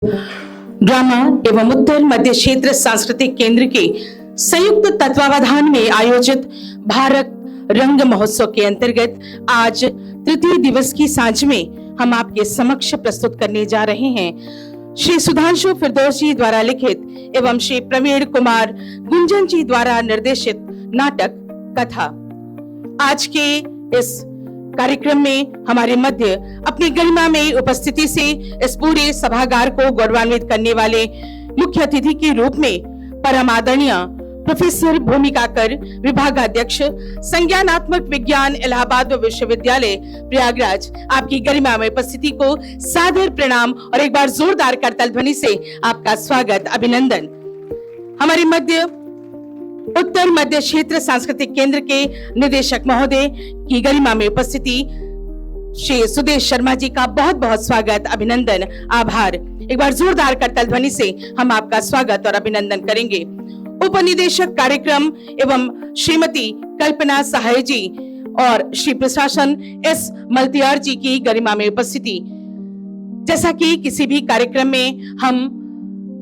Drama एवं उत्तर मध्य क्षेत्र सांस्कृतिक केंद्र के संयुक्त तत्वावधान में आयोजित भारत रंग महोत्सव के अंतर्गत आज तृतीय दिवस की सांझ में हम आपके समक्ष प्रस्तुत करने जा रहे हैं श्री सुधांशु फिरदौस जी द्वारा लिखित एवं श्री प्रवीण कुमार गुंजन जी द्वारा निर्देशित नाटक कथा। आज के इस कार्यक्रम में हमारे मध्य अपनी गरिमा में उपस्थिति से इस पूरे सभागार को गौरवान्वित करने वाले मुख्य अतिथि के रूप में परम आदरणीय प्रोफेसर भूमिकाकर विभागाध्यक्ष संज्ञानात्मक विज्ञान इलाहाबाद विश्वविद्यालय प्रयागराज, आपकी गरिमा में उपस्थिति को सादर प्रणाम और एक बार जोरदार करताल ध्वनि से आपका स्वागत अभिनंदन। हमारे मध्य उत्तर मध्य क्षेत्र सांस्कृतिक केंद्र के निदेशक महोदय की गरिमा में उपस्थिति श्री सुदेश शर्मा जी का बहुत बहुत स्वागत अभिनंदन आभार। एक बार जोरदार करताल ध्वनि से हम आपका स्वागत और अभिनंदन करेंगे। उपनिदेशक कार्यक्रम एवं श्रीमती कल्पना सहाय जी और श्री प्रशासन एस मल्तियार जी की गरिमा में उपस्थिति। जैसा कि किसी भी कार्यक्रम में हम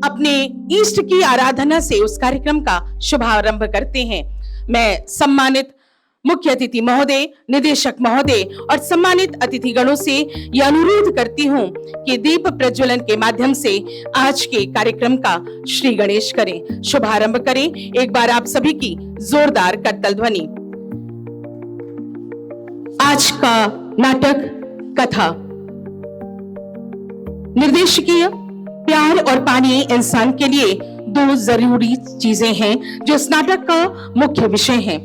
अपने इष्ट की आराधना से उस कार्यक्रम का शुभारंभ करते हैं, मैं सम्मानित मुख्य अतिथि महोदय, निदेशक महोदय और सम्मानित अतिथिगणों से यह अनुरोध करती हूं कि दीप प्रज्वलन के माध्यम से आज के कार्यक्रम का श्री गणेश करें, शुभारंभ करें। एक बार आप सभी की जोरदार करताल ध्वनि। आज का नाटक कथा निर्देशकीय प्यार और पानी इंसान के लिए दो जरूरी चीजें हैं जो इस नाटक का मुख्य विषय है,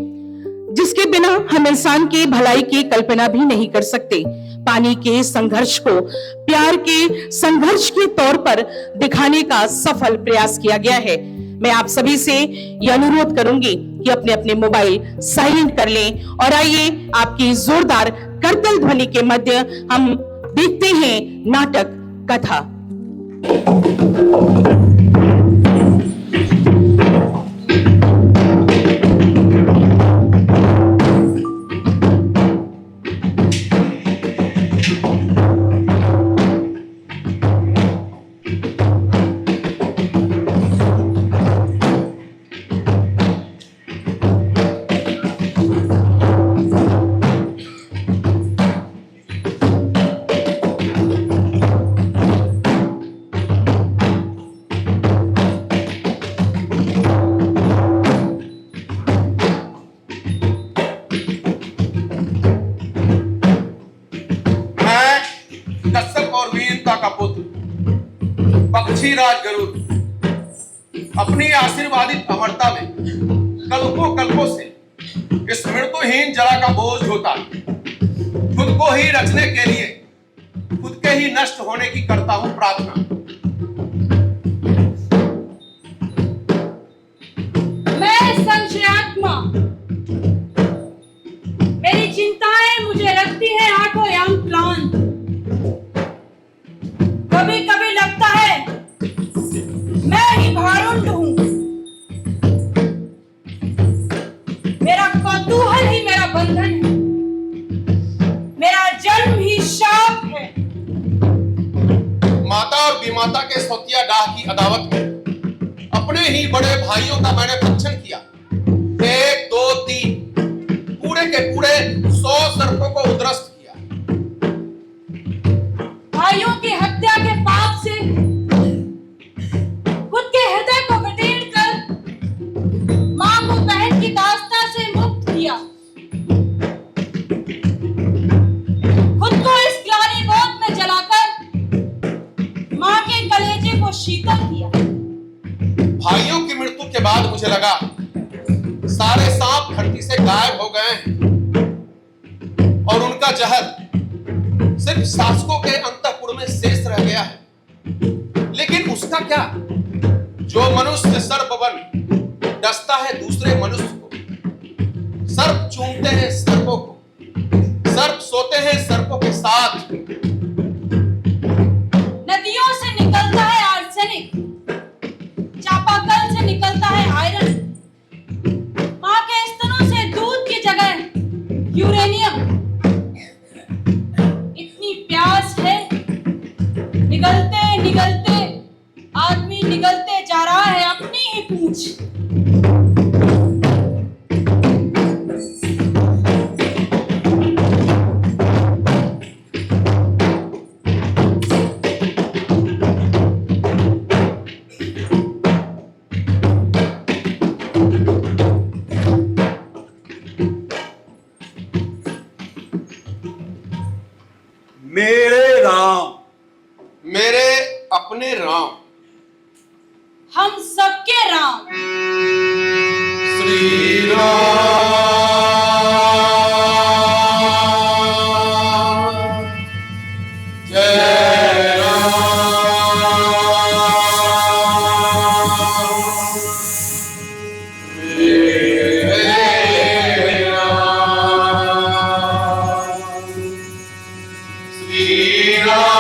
जिसके बिना हम इंसान की भलाई की कल्पना भी नहीं कर सकते। पानी के संघर्ष को प्यार के संघर्ष के तौर पर दिखाने का सफल प्रयास किया गया है। मैं आप सभी से यह अनुरोध करूंगी कि अपने अपने मोबाइल साइलेंट कर लें और आइए आपकी जोरदार करताल ध्वनि के मध्य हम देखते हैं नाटक कथा। राज गरुड़ अपनी आशीर्वादित अमरता में कल्पों से इस मृत्युहीन जरा का बोझ ढोता खुद को ही रचने के लिए खुद के ही नष्ट होने की करता हूं प्रार्थना। मैं संशयात्मा, मेरी चिंताएं मुझे रखती है आंखों याम क्लांत। कभी कभी लगता है मैं ही भारुंड हूं, मेरा कौतूहल ही मेरा बंधन है, मेरा जन्म ही शाप है। माता और विमाता के सौतिया डाह की अदावत में अपने ही बड़े भाइयों का मैंने भक्षण किया। 1 2 3 पूरे के पूरे 100 सर्पों को उद्रस्त किया। भाइयों की हत्या के पाप से खुद के हृदय को कटेड़ कर मां को बहन की दास्ता से मुक्त किया। खुद को इस ग्लानि गोद में जलाकर मां के कलेजे को शीतल किया। भाइयों की मृत्यु के बाद मुझे लगा सारे सांप धरती से गायब हो गए हैं और उनका जहर सिर्फ शासकों के अंतःपुर में शेष रह गया है। लेकिन उसका क्या, जो मनुष्य सर्प बन डसता है दूसरे मनुष्य को, सर्प चूमते हैं सर्पों को, सर्प सोते हैं सर्पों के साथ। नदियों से निकलता है आर्सेनिक, चापाकल से निकलता है आयरन, मां के स्तनों से दूध की जगह यूरेनियम। इतनी प्यास है निगलते निगलते पूछ। मेरे राम, मेरे अपने राम, हम सबके राम। श्री राम जय राम मेरे राम श्री राम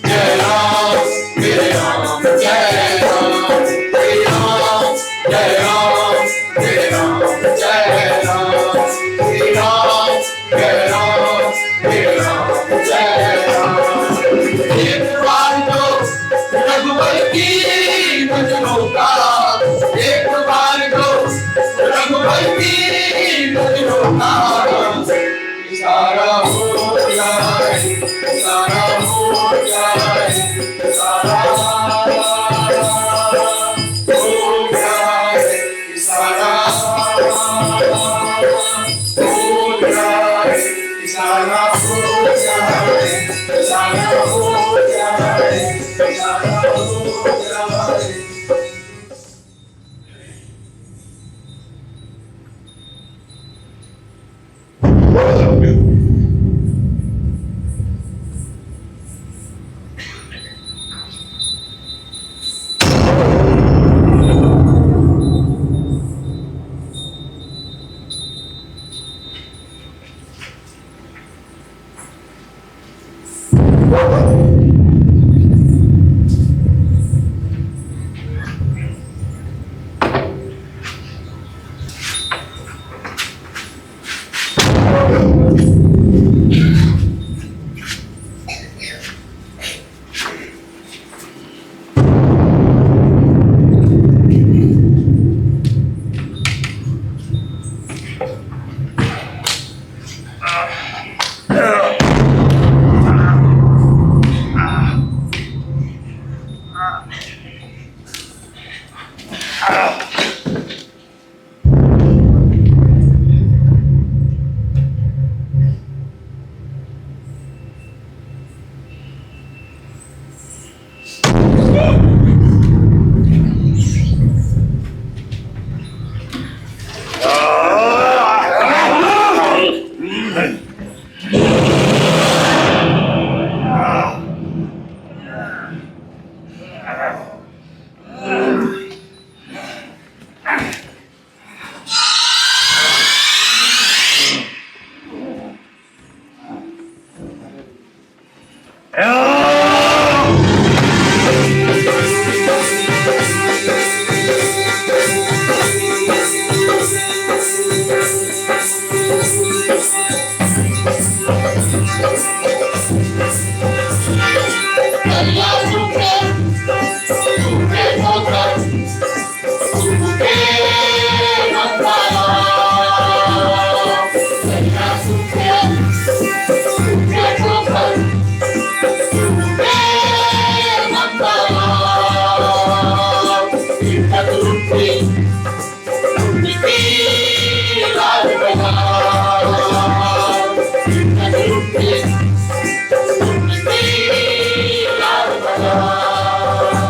जय राम मेरे राम श्री राम जय राम मेरे राम जय राम श्री राम जय राम मेरे राम जय राम श्री राम जय राम मेरे राम जय राम एक बार जो रघुवर की नजरों का एक बार जो रघुवर की नजरों का इशारा हो जाए इशारा हो जाए इशारा हो जाए इशारा हो जाए इशारा हो जाए इशारा हो जाए इशारा हो जाए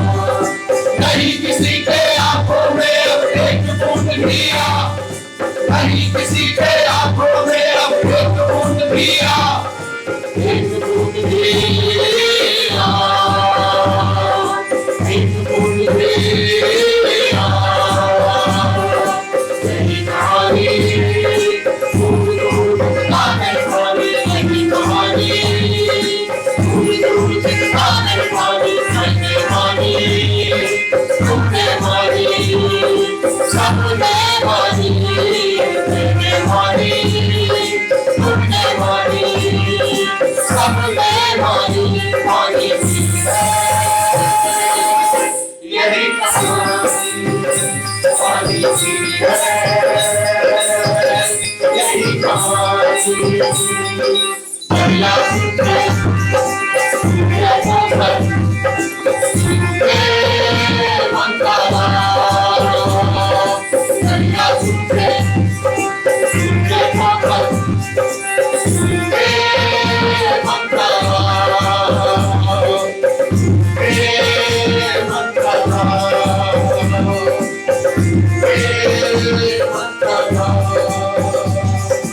नहीं किसी के आंखों में अब एक बूंद भी आ, नहीं किसी के आंखों में अब एक बूंद भी आ, एक बूंद भी आ, एक बूंद भी आ, यही कहानी दूर दूर तक गाने वाली, यही कहानी दूर दूर तक गाने वाली।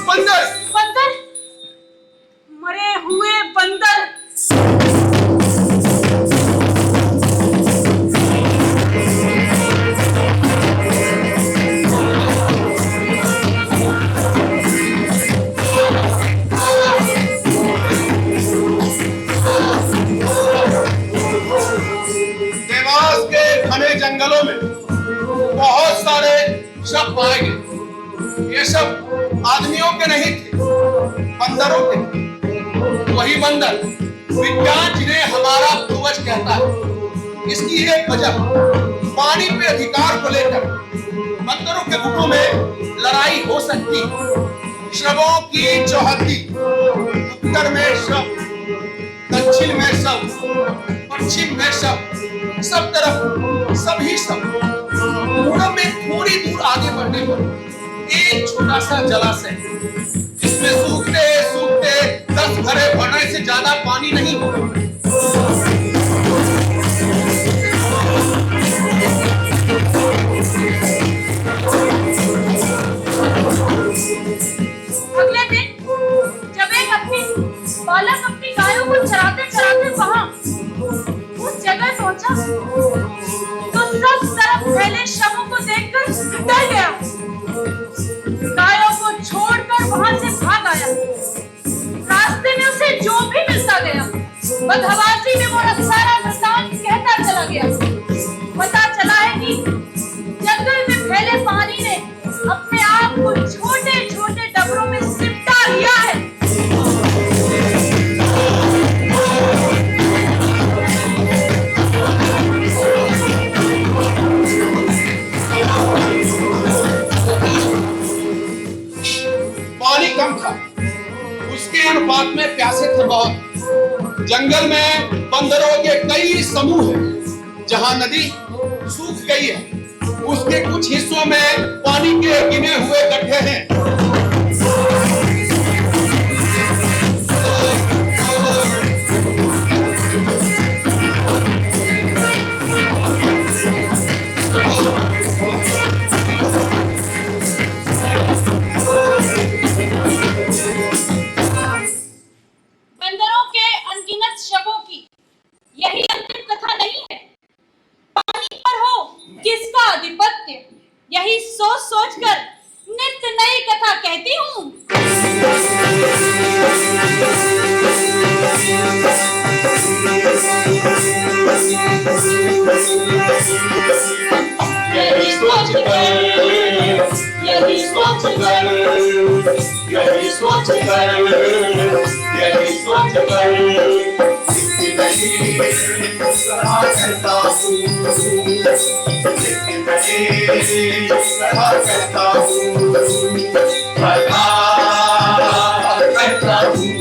बंदर बंदर, मरे हुए बंदर। देवास के घने जंगलों में बहुत सारे शव पाए गए। ये सब आदमियों के नहीं थे, बंदरों के थे। वही बंदर विज्ञान जिन्हें हमारा पूर्वज कहता है। इसकी एक वजह पानी पे अधिकार को लेकर बंदरों के गुटों में लड़ाई हो सकती है। शवों की चौहद्दी, उत्तर में शव, दक्षिण में शव, पश्चिम में शव, सब तरफ सभी शव। पूरब में थोड़ी दूर आगे बढ़ने पर एक छोटा सा जलाशय, इसमें सूखते सूखते 10 घड़े भरने से ज्यादा पानी नहीं होगा। अगले दिन जब एक अपनी बालक अपनी गायों को चराते चराते वहां उस जगह पहुंचा तो सब तरफ फैले शवों को देखकर डर गया। गायों को छोड़कर वहां से भाग आया। रास्ते में उसे जो भी मिलता गया बदहवासी में वो सारा वृतांत कहता चला गया। पता चला है कि जंगल में फैले पानी ने अपने आप को छोटे छोटे डबरों में सिमटा लिया है। पानी कम था, उसके अनुपात में प्यासे थे बहुत। जंगल में बंदरों के कई समूह हैं। जहां नदी सूख गई है उसके कुछ हिस्सों में पानी के गिने हुए गड्ढे हैं। बंदरों के अनगिनत शवों की यही अंतिम कथा नहीं है। पानी पर हो किसका आधिपत्य, यही सोच सोच कर नित्य नई कथा कहती हूँ। यही सोच कर, यही सोच कर, यही सोच कर, यही सोच कर, करता हूँ, करता हूँ,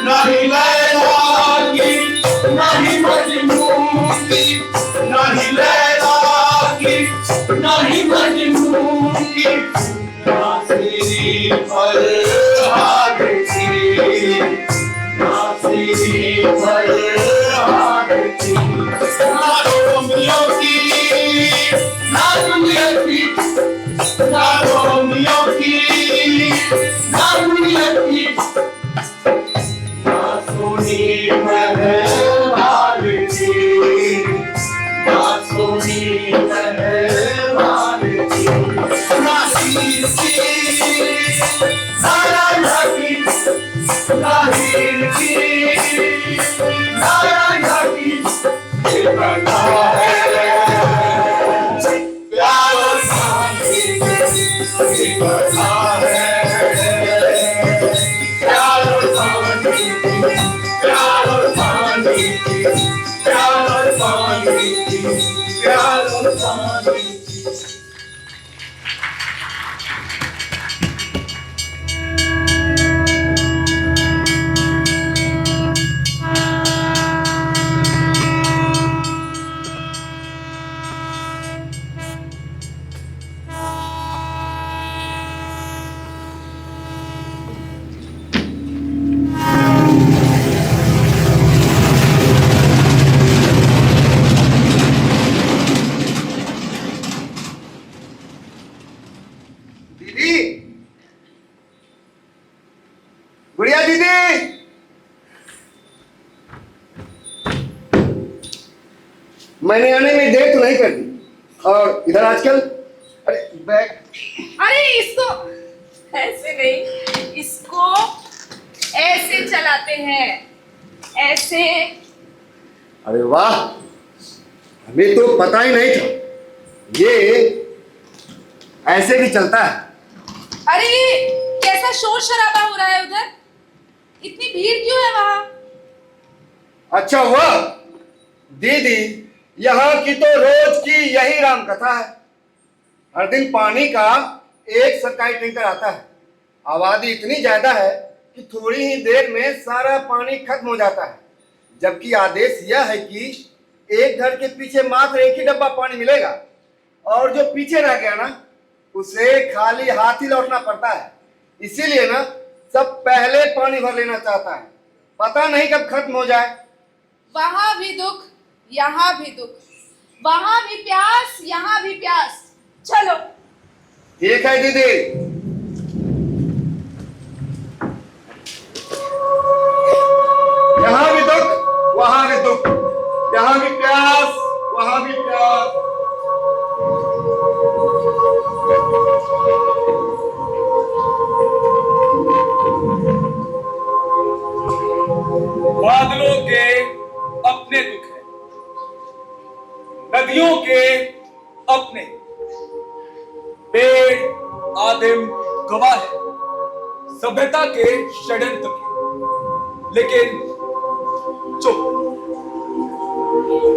नहीं लैला की नहीं मजनू की, नहीं लैला की नहीं मजनू की, ना तेरी फरहाद की, ना तेरी फरहाद की, ना रोमियो की ना जूलियट की, ना रोमियो की ना जूलियट की, ना सोनी महल की, ना सोनी महल की, ना शीशी ना राजा की, ना हीर की ना राजा की, ये बता है प्यार और शांति, ये बता है प्यार और शांति, प्यार और शांति, प्यार और शांति, प्यार और शांति। दीदी, गुड़िया दीदी, मैंने आने में देर तो नहीं कर दी। और इधर आजकल अरे बैग, अरे इसको ऐसे नहीं, इसको ऐसे चलाते हैं, ऐसे। अरे वाह, हमें तो पता ही नहीं था ये ऐसे भी चलता है। अरे ये कैसा शोर शराबा हो रहा है उधर, इतनी भीड़ क्यों है वहां? अच्छा हुआ दीदी, यहाँ की तो रोज की यही राम कथा है। हर दिन पानी का एक सरकारी टैंकर आता है। आबादी इतनी ज्यादा है कि थोड़ी ही देर में सारा पानी खत्म हो जाता है, जबकि आदेश यह है कि एक घर के पीछे मात्र एक ही डब्बा पानी मिलेगा, और जो पीछे रह गया ना उसे खाली हाथ ही लौटना पड़ता है। इसीलिए ना सब पहले पानी भर लेना चाहता है, पता नहीं कब खत्म हो जाए। वहां भी दुख, यहाँ भी दुख, वहां भी प्यास, यहाँ भी प्यास। चलो ठीक है दीदी। यहाँ भी दुख, वहां भी दुख, यहाँ भी प्यास, वहां भी प्यास। बादलों के अपने दुख हैं, नदियों के अपने, पेड़ आदिम गवाह है सभ्यता के षड्यंत्र के, लेकिन चुप।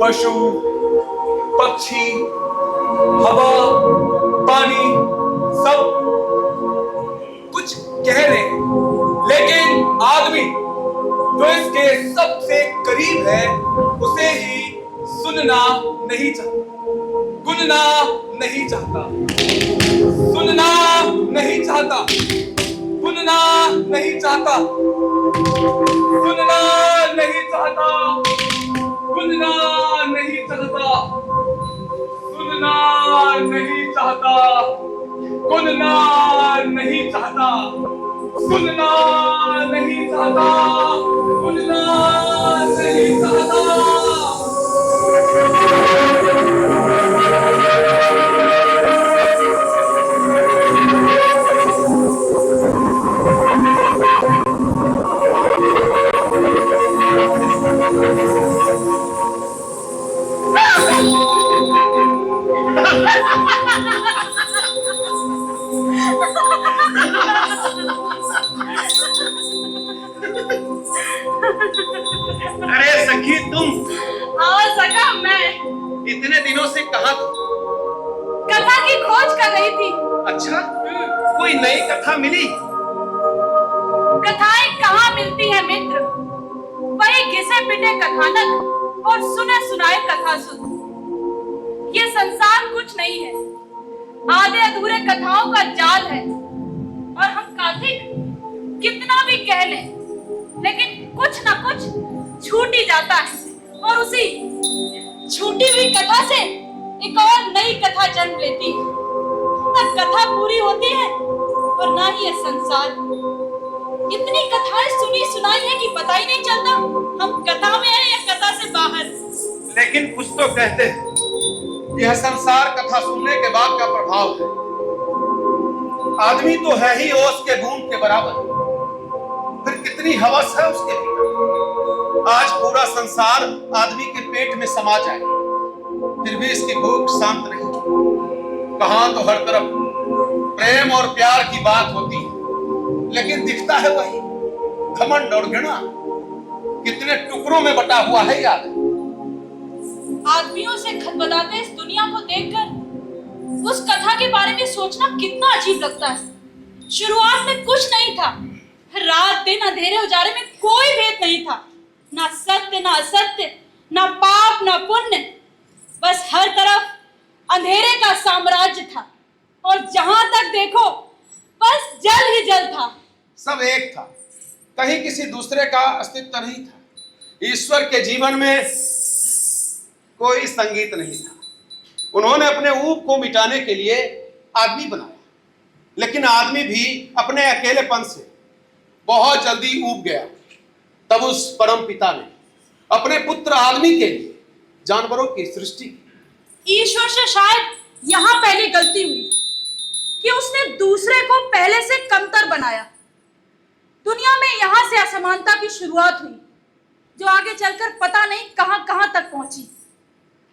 पशु पक्षी हवा पानी सब कुछ कह रहे हैं, लेकिन आदमी जो इसके सबसे करीब है उसे ही सुनना नहीं चाहता, गुनना नहीं चाहता, सुनना नहीं चाहता, गुनना नहीं चाहता, सुनना नहीं चाहता, गुनना नहीं चाहता, सुनना नहीं चाहता, गुनना नहीं चाहता, सुनना नहीं चाहता, सुनना नहीं चाहता। अरे सखी तुम, हाँ सका मैं, इतने दिनों से कहाँ थी? कथा की खोज कर रही थी। अच्छा, कोई नई कथा मिली? कथाएं कहाँ मिलती है मित्र, वही घिसे पिटे कथानक और सुने सुनाए कथा सुन। ये संसार कुछ नहीं है, आधे अधूरे कथाओं का जाल है। और हम कार्तिक कितना भी कह लें, लेकिन कुछ ना कुछ छूट ही जाता है और उसी छूटी हुई कथा से एक और नई कथा जन्म लेती है। न कथा पूरी होती है और ना ही ये संसार। इतनी कथाएं सुनी सुनाई है कि पता ही नहीं चलता हम कथा में हैं या कथा से बाहर। लेकिन कुछ तो कहते हैं, यह संसार कथा सुनने के बाद का प्रभाव है। आदमी तो है ही ओस के बूंद के बराबर, फिर कितनी हवस है उसके भीतर। आज पूरा संसार आदमी के पेट में समा जाए, फिर भी इसकी भूख शांत नहीं। कहां तो हर तरफ प्रेम और प्यार की बात होती है, लेकिन दिखता है वही घमंड और घृणा। कितने टुकड़ों में बटा हुआ है याद है। आदमियों से खदबदाते इस दुनिया को देखकर उस कथा के बारे में सोचना कितना अजीब लगता है। शुरुआत में कुछ नहीं था, रात दिन अंधेरे उजारे में कोई भेद नहीं था, ना सत्य ना असत्य, ना पाप ना पुण्य, बस हर तरफ अंधेरे का साम्राज्य था और जहां तक देखो बस जल ही जल था। सब एक था, कहीं किसी दूसरे का अस्तित्व नहीं था। ईश्वर के जीवन में कोई संगीत नहीं था। उन्होंने अपने ऊब को मिटाने के लिए आदमी बनाया, लेकिन आदमी भी अपने अकेलेपन से बहुत जल्दी ऊब गया। तब उस परम पिता ने अपने पुत्र आदमी के लिए जानवरों की सृष्टि की। ईश्वर से शायद यहाँ पहली गलती हुई कि उसने दूसरे को पहले से कमतर बनाया। दुनिया में यहाँ से असमानता की शुरुआत हुई, जो आगे चलकर पता नहीं कहां कहां तक पहुंची।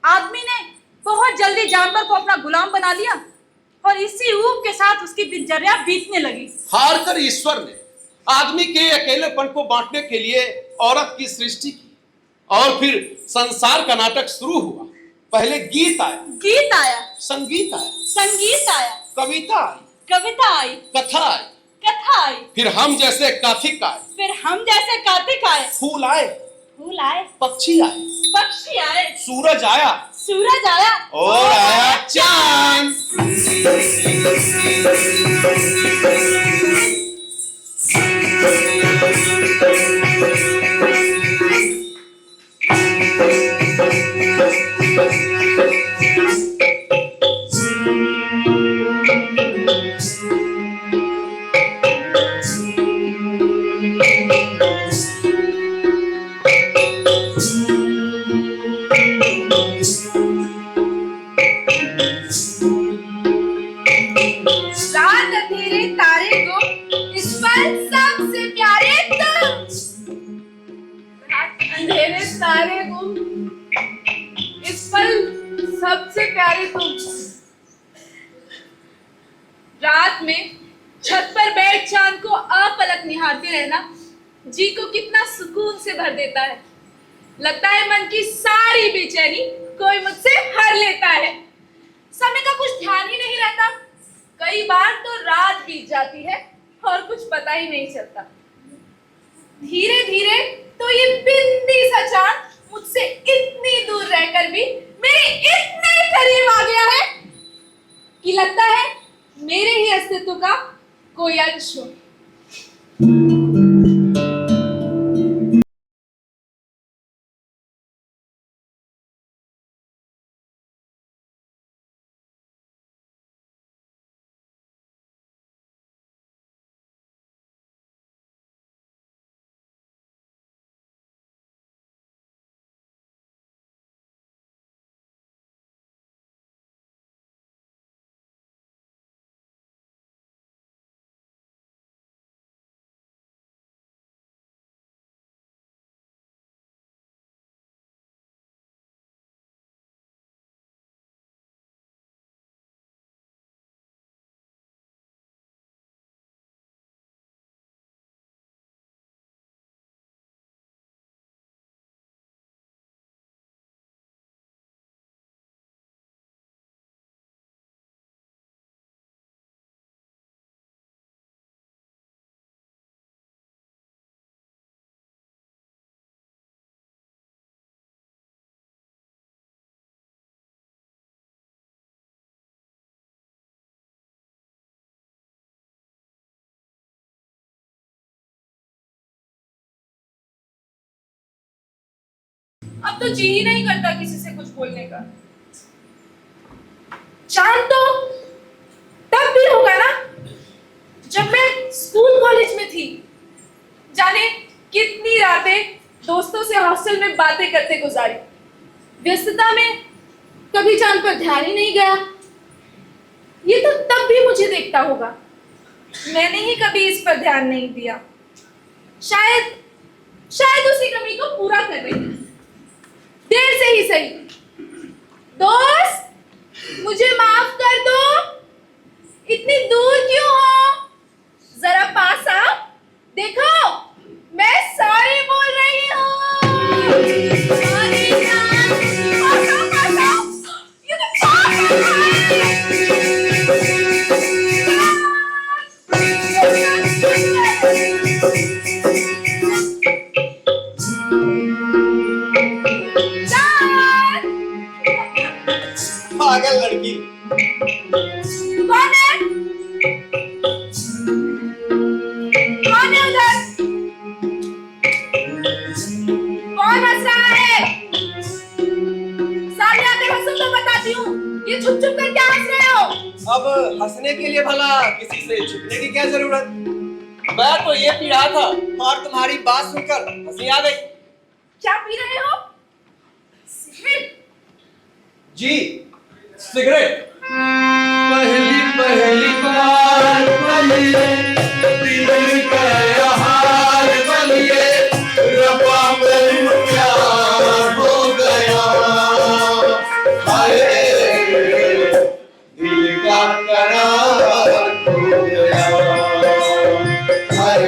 आदमी ने बहुत जल्दी जानवर को अपना गुलाम बना लिया और इसी ऊब के साथ उसकी दिनचर्या बीतने लगी। हार कर ईश्वर ने आदमी के अकेलेपन को बांटने के लिए औरत की सृष्टि की, और फिर संसार का नाटक शुरू हुआ। पहले गीत आया, संगीत आया, संगीत आया, कविता आई, कविता आई, कथा आई, कथा आई, फिर हम जैसे कार्तिक आए, फिर हम जैसे कार्तिक आए, फूल आए, फूल आए, पक्षी आए, पक्षी आए, सूरज आया, सूरज आया और आया चांद। रात अंधेरे तारे गुम, इस पल सबसे प्यारे तुम। रात अंधेरे तारे गुम, इस पल सबसे प्यारे तुम। रात में छत पर बैठ चांद को अपलक निहारते रहना जी को कितना सुकून से भर देता है। लगता है मन की सारी बेचैनी कोई मुझसे हर लेता है। समय का कुछ ध्यान ही नहीं रहता, कई बार तो रात बीत जाती है और कुछ पता ही नहीं चलता। धीरे धीरे तो ये बिंदी सा चांद मुझसे इतनी दूर रहकर भी मेरे इतने करीब आ गया है कि लगता है मेरे ही अस्तित्व का कोई अंश हो। अब तो जी ही नहीं करता किसी से कुछ बोलने का। चांद तो तब भी होगा ना जब मैं स्कूल कॉलेज में थी। जाने कितनी रातें दोस्तों से हॉस्टल में बातें करते गुजारी। व्यस्तता में कभी चांद पर ध्यान ही नहीं गया। ये तो तब भी मुझे देखता होगा, मैंने ही कभी इस पर ध्यान नहीं दिया। शायद शायद उसी कमी को पूरा कर रही हूं, देर से ही सही। दोस्त मुझे माफ कर दो, इतनी दूर क्यों हो? जरा पास आओ, देखो मैं सॉरी बोल रही हूँ। सॉरी यार, पास आओ, पास आओ। ये तो पास पागल लड़की। कौन है? कौन है उधर? कौन हंस रहा है? सामने आकर हंसो तो बताती हूँ। ये छुप छुप कर क्या हंस रहे हो? अब हंसने के लिए भला किसी से छुपने की क्या जरूरत? मैं तो ये पी रहा था और तुम्हारी बात सुनकर हंसी आ गई। क्या पी रहे हो? सिगरेट? जी, सिगरेट। पहली पहली बार बलिए दिल का हाल बलिए रब्बा में प्यार हो गया। हाय दिल का करार हो गया। हाय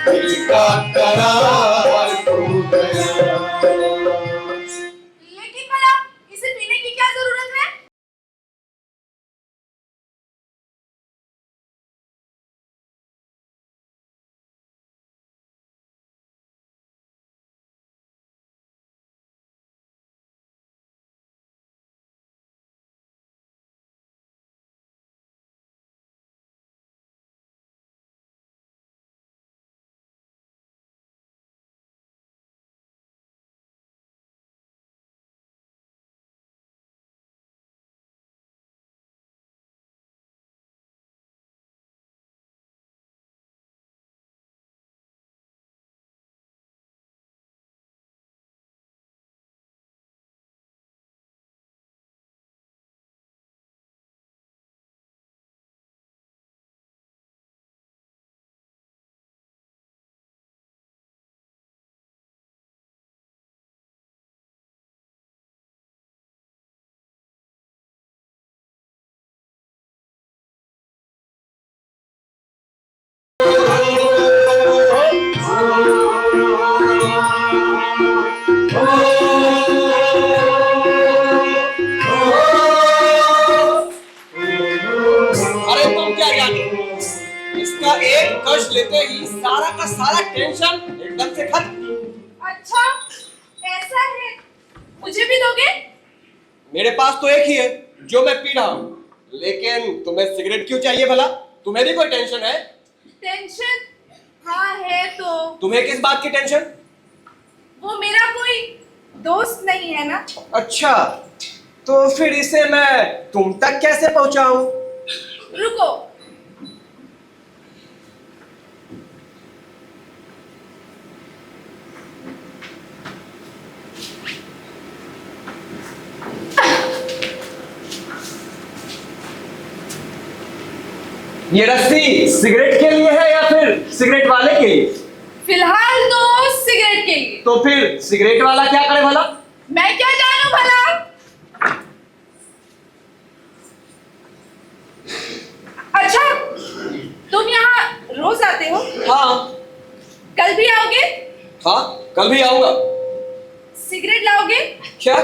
दिल का करार हो गया। लेकिन भला इसे पीने की क्या जरूरत है? अरे तुम क्या जानो, इसका एक कश लेते ही सारा का सारा टेंशन एकदम से खत्म। अच्छा ऐसा है, मुझे भी दोगे? मेरे पास तो एक ही है जो मैं पी रहा हूँ, लेकिन तुम्हें सिगरेट क्यों चाहिए भला? तुम्हें भी कोई टेंशन है? टेंशन? हाँ है तो। तुम्हें किस बात की टेंशन? वो मेरा कोई दोस्त नहीं है ना। अच्छा, तो फिर इसे मैं तुम तक कैसे पहुंचाऊं? रुको, ये रस्सी सिगरेट के लिए है या फिर सिगरेट वाले के लिए? फिलहाल तो सिगरेट के लिए। तो फिर सिगरेट वाला क्या करे भला? मैं क्या जानूं भला? अच्छा, तुम यहाँ रोज आते हो? हाँ कल भी आओगे? हाँ, कल भी आऊंगा। सिगरेट लाओगे? क्या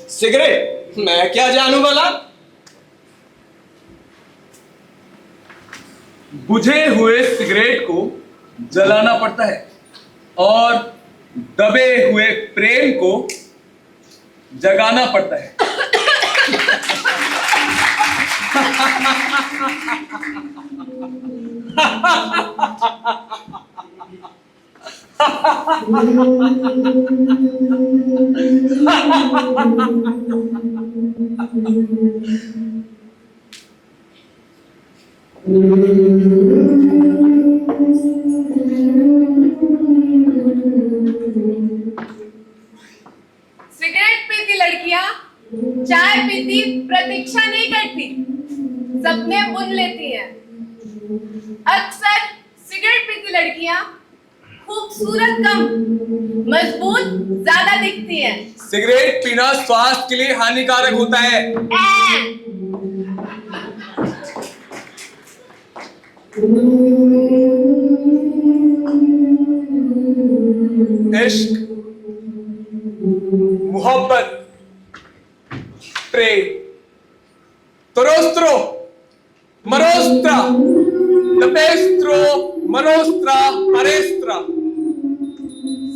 सिगरेट? मैं क्या जानूं भला? बुझे हुए सिगरेट को जलाना पड़ता है और दबे हुए प्रेम को जगाना पड़ता है। सिगरेट पीती लड़कियां चाय पीती प्रतीक्षा नहीं करती, सपने बुन लेती हैं। अक्सर सिगरेट पीती लड़कियां खूबसूरत कम, मजबूत ज्यादा दिखती हैं। सिगरेट पीना स्वास्थ्य के लिए हानिकारक होता है। इश्क, मोहब्बत, प्रेम, तरोस्त्रो, मरोस्त्रा, लपेस्त्रो, मनोस्त्रा, परेस्त्रा,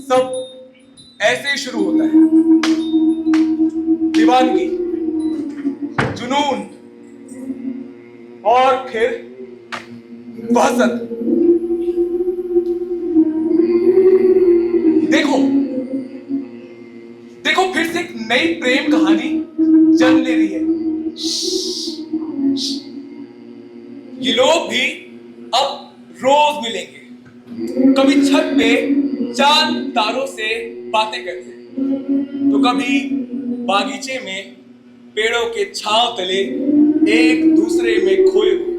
सब ऐसे ही शुरू होता है। दीवानगी, जुनून और फिर वहशत। देखो देखो फिर से एक नई प्रेम कहानी जन्म ले रही है। ये लोग भी अब रोज मिलेंगे, कभी छत पे चांद तारों से बातें करते हैं, तो कभी बागीचे में पेड़ों के छांव तले एक दूसरे में खोए हुए,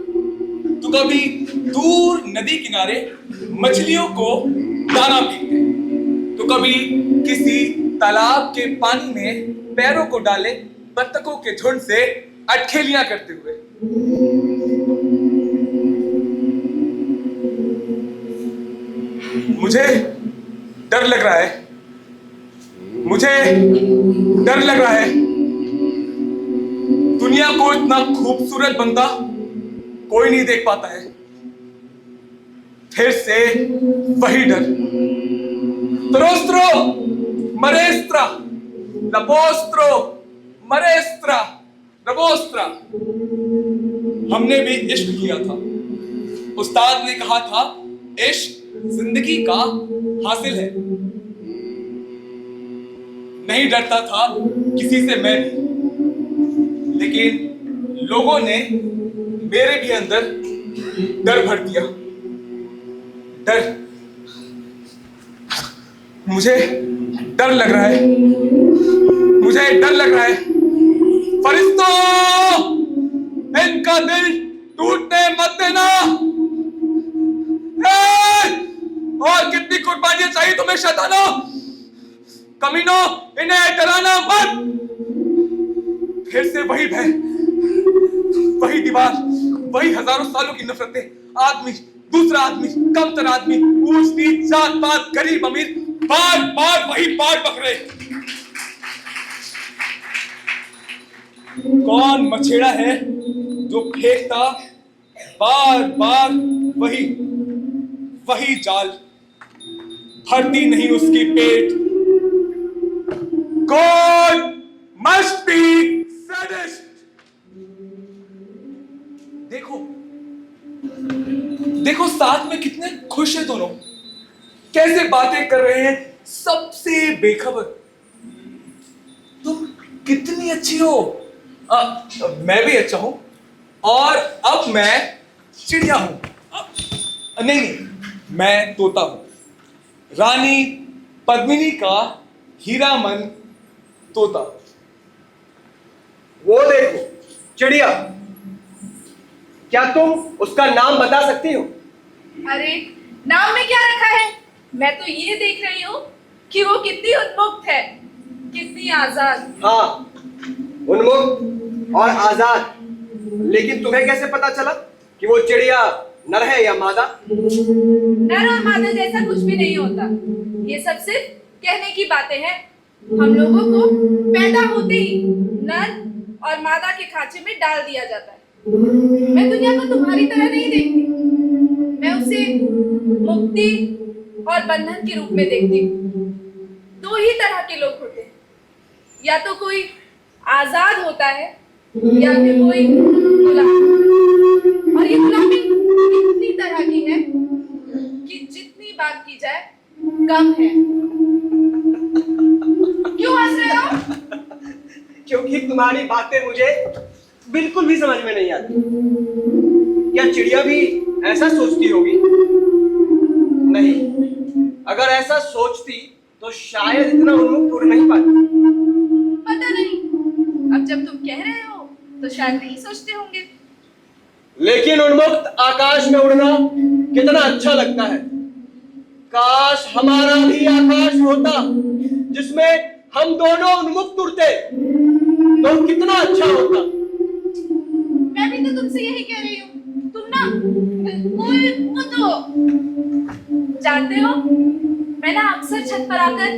तो कभी दूर नदी किनारे मछलियों को दाना पीते हैं, तो कभी किसी तालाब के पानी में पैरों को डाले बत्तखों के झुंड से अटखेलियां करते हुए। मुझे डर लग रहा है, मुझे डर लग रहा है। दुनिया को इतना खूबसूरत बनता कोई नहीं देख पाता है। फिर से वही डर। त्रोस्त्रो मरेस्त्रा, लपोस्त्रो मरेस्त्रा, रबोस्त्रा। हमने भी इश्क किया था। उस्ताद ने कहा था इश्क जिंदगी का हासिल है। नहीं डरता था किसी से मैं भी, लेकिन लोगों ने मेरे भी अंदर डर भर दिया। डर, मुझे डर लग रहा है, मुझे डर लग रहा है। फरिश्तों, इनका दिल टूटने मत देना। और कितनी कुर्बानियां चाहिए तुम्हें शैतानों, कमीनों, इन्हें डराना मत। फिर से वही भय, वही दीवार, वही हजारों सालों की नफरतें। आदमी दूसरा आदमी, कमतर आदमी, ऊंच नीच, जात पात, गरीब अमीर, बार बार वही बाढ़ पकड़े। कौन मछेड़ा है जो फेंकता बार बार वही वही जाल, भरती नहीं उसकी पेट। God must be sadist। देखो देखो साथ में कितने खुश हैं दोनों, कैसे बातें कर रहे हैं, सबसे बेखबर। तुम कितनी अच्छी हो। मैं भी अच्छा हूं, और अब मैं चिड़िया हूं। नहीं, मैं तोता हूं। रानी पद्मिनी का हीरामन तोता। वो देखो चिड़िया, क्या तुम उसका नाम बता सकती हो? अरे नाम में क्या रखा है, मैं तो ये देख रही हूँ कि वो कितनी उन्मुक्त है, कितनी आजाद। हाँ, उन्मुक्त और आजाद। लेकिन तुम्हें कैसे पता चला कि वो चिड़िया नर है या मादा? नर और मादा जैसा कुछ भी नहीं होता, ये सब सिर्फ कहने की बातें हैं। हम लोगों को पैदा होते ही नर और मादा के खांचे में डाल दिया जाता है। मैं दुनिया को तुम्हारी तरह नहीं देखती, मैं उसे मुक्ति और बंधन के रूप में देखती हूँ। दो ही तरह के लोग होते हैं, या तो कोई आजाद होता है या फिर कोई गुलाम। और ये गुलामी इतनी तरह की है कि जितनी बात की जाए कम है। क्यों हंस रहे हो? क्योंकि तुम्हारी बातें मुझे बिल्कुल भी समझ में नहीं आती। क्या चिड़िया भी ऐसा सोचती होगी? नहीं, अगर ऐसा सोचती तो शायद इतना उन्मुक्त उड़ नहीं पाती। पता नहीं, अब जब तुम कह रहे हो तो शायद नहीं सोचते होंगे। लेकिन उन्मुक्त आकाश में उड़ना कितना अच्छा लगता है। काश हमारा भी आकाश होता जिसमें हम दोनों उन्मुक्त उड़ते, तो कितना अच्छा होता। मैं भी तो तुमसे यही कह रही हूँ। तुम ना बिल्कुल उन्मुक्त हो। जानते हो, मैं ना अक्सर छत पर आकर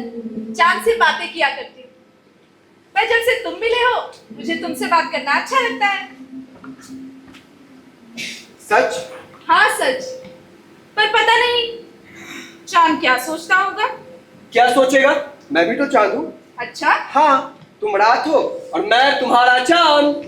चांद से बातें किया करती हूँ। पर जब से तुम मिले हो, मुझे तुमसे बात करना अच्छा लगता है। सच? हाँ सच। पर पता नहीं चांद क्या सोचता होगा। क्या सोचेगा? मैं भी तो चांद हूँ। अच्छा, हाँ, तुम रात हो और मैं तुम्हारा चांद।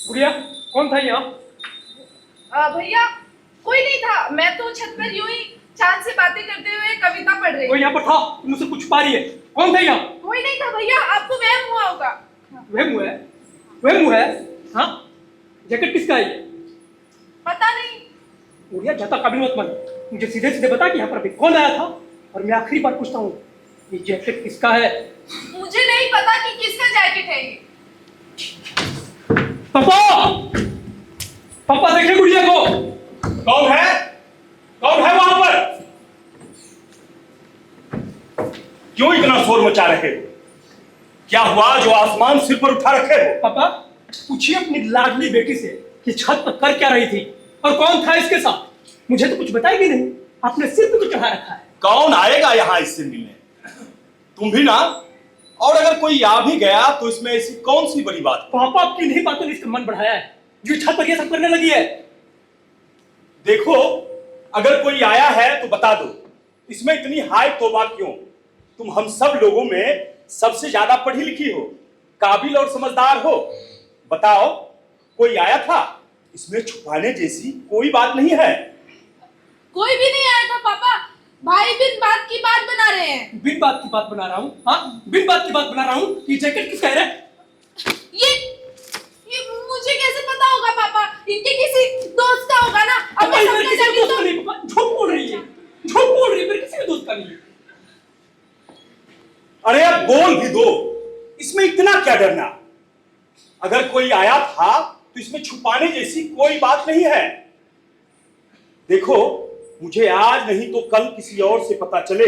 गुड़िया, कौन था यहाँ? भैया कोई नहीं था, मैं तो छत पर यूं ही चांद से बातें करते हुए कविता पढ़ रही। कोई यहाँ पर था? तुम मुझसे कुछ छुपा रही है। कौन था यहाँ? कोई नहीं था भैया, आपको वहम हुआ होगा। वहम हुआ है? वहम हुआ है? हाँ? जैकेट किसका है ये? पता नहीं। गुड़िया, ज्यादा काबिल मत बन। मुझे सीधे सीधे बता कि यहाँ पर अभी कौन आया था? और मैं आखिरी बार पूछता हूँ, ये जैकेट किसका है? मुझे नहीं पता कि किसका जैकेट है ये। पापा, पापा देखिए गुड़िया को। कौन है? कौन है वहां पर? क्यों इतना शोर मचा रहे हो? क्या हुआ जो आसमान सिर पर उठा रखे हो? पापा पूछिए अपनी लाडली बेटी से कि छत पर कर क्या रही थी और कौन था इसके साथ। मुझे तो कुछ बताएगी नहीं, आपने सिर पे तो चढ़ा रखा है। कौन आएगा यहाँ इससे मिलने? तुम भी ना। और अगर कोई आ भी गया तो इसमें ऐसी कौन सी बड़ी बात? पापा आपकी इन्हीं बातों ने इसका मन बढ़ाया है जो छत पर ये सब करने लगी है। देखो, अगर कोई आया है तो बता दो, इसमें इतनी हाय तौबा क्यों? तुम हम सब लोगों में सबसे ज्यादा पढ़ी लिखी हो, काबिल और समझदार हो। बताओ, कोई आया था? इसमें छुपाने जैसी कोई बात नहीं है। कोई भी नहीं आया था पापा, भाई बिन बात की बात बना रहे हैं। बिन बात की बात बना रहा हूँ? हाँ, बिन बात की बात बना रहा हूँ। ये जैकेट किसका है? ये मुझे कैसे पता होगा पापा? इनके किसी दोस्त का होगा ना। अब मैं सबके जैकेट तो झूठ बोल रही है, झूठ बोल रही है, मेरे किसी भी दोस्त का नहीं है। अरे अब बोल भी दो, इसमें इतना क्या डरना? अगर कोई आया था तो इसमें छुपाने जैसी कोई बात नहीं है। देखो, मुझे आज नहीं तो कल किसी और से पता चले,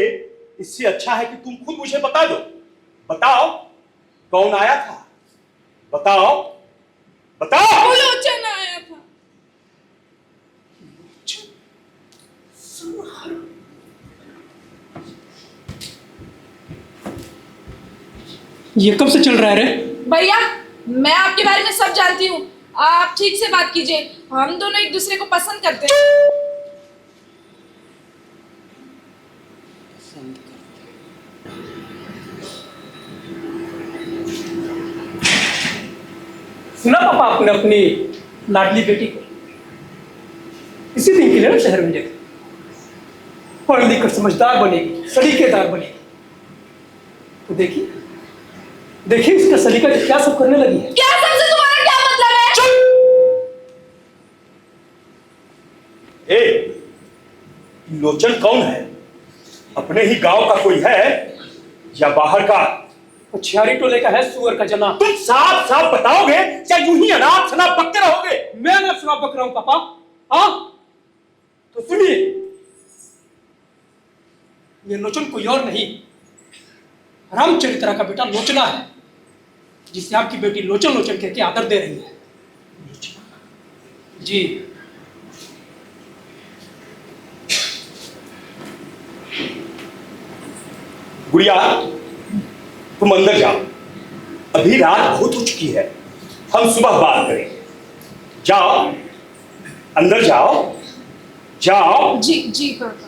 इससे अच्छा है कि तुम खुद मुझे बता दो। बताओ, कौन आया था? बताओ, बताओ। लोचन आया था। ये कब से चल रहा है रे? भैया, मैं आपके बारे में सब जानती हूँ, आप ठीक से बात कीजिए। हम दोनों एक दूसरे को पसंद करते हैं। सुना पापा आपने अपनी लाडली बेटी को इसी दिन के लिए ना शहर में देखा, पढ़ लिख कर समझदार बनेगी, सलीकेदार बनेगी। तो देखिए देखिए इसका सलीका क्या सब करने लगी है। क्या सबसे तुम्हारा क्या मतलब है? लोचन कौन है? अपने ही गांव का कोई है या बाहर का? छियारी टोले का है, सुअर का जना। तुम साफ साफ बताओगे या यूं ही अनाप शनाप बकते रहोगे? मैं अनाप शनाप बक रहा हूं पापा? हाँ तो सुनिए, ये लोचन कोई और नहीं, रामचरित्रा का बेटा लोचना है, जिसे आपकी बेटी लोचन लोचन कह के आदर दे रही है। जी गुड़िया, तुम अंदर जाओ, अभी रात बहुत हो चुकी है, हम सुबह बात करेंगे। जाओ, अंदर जाओ, जाओ। जी जी पापा।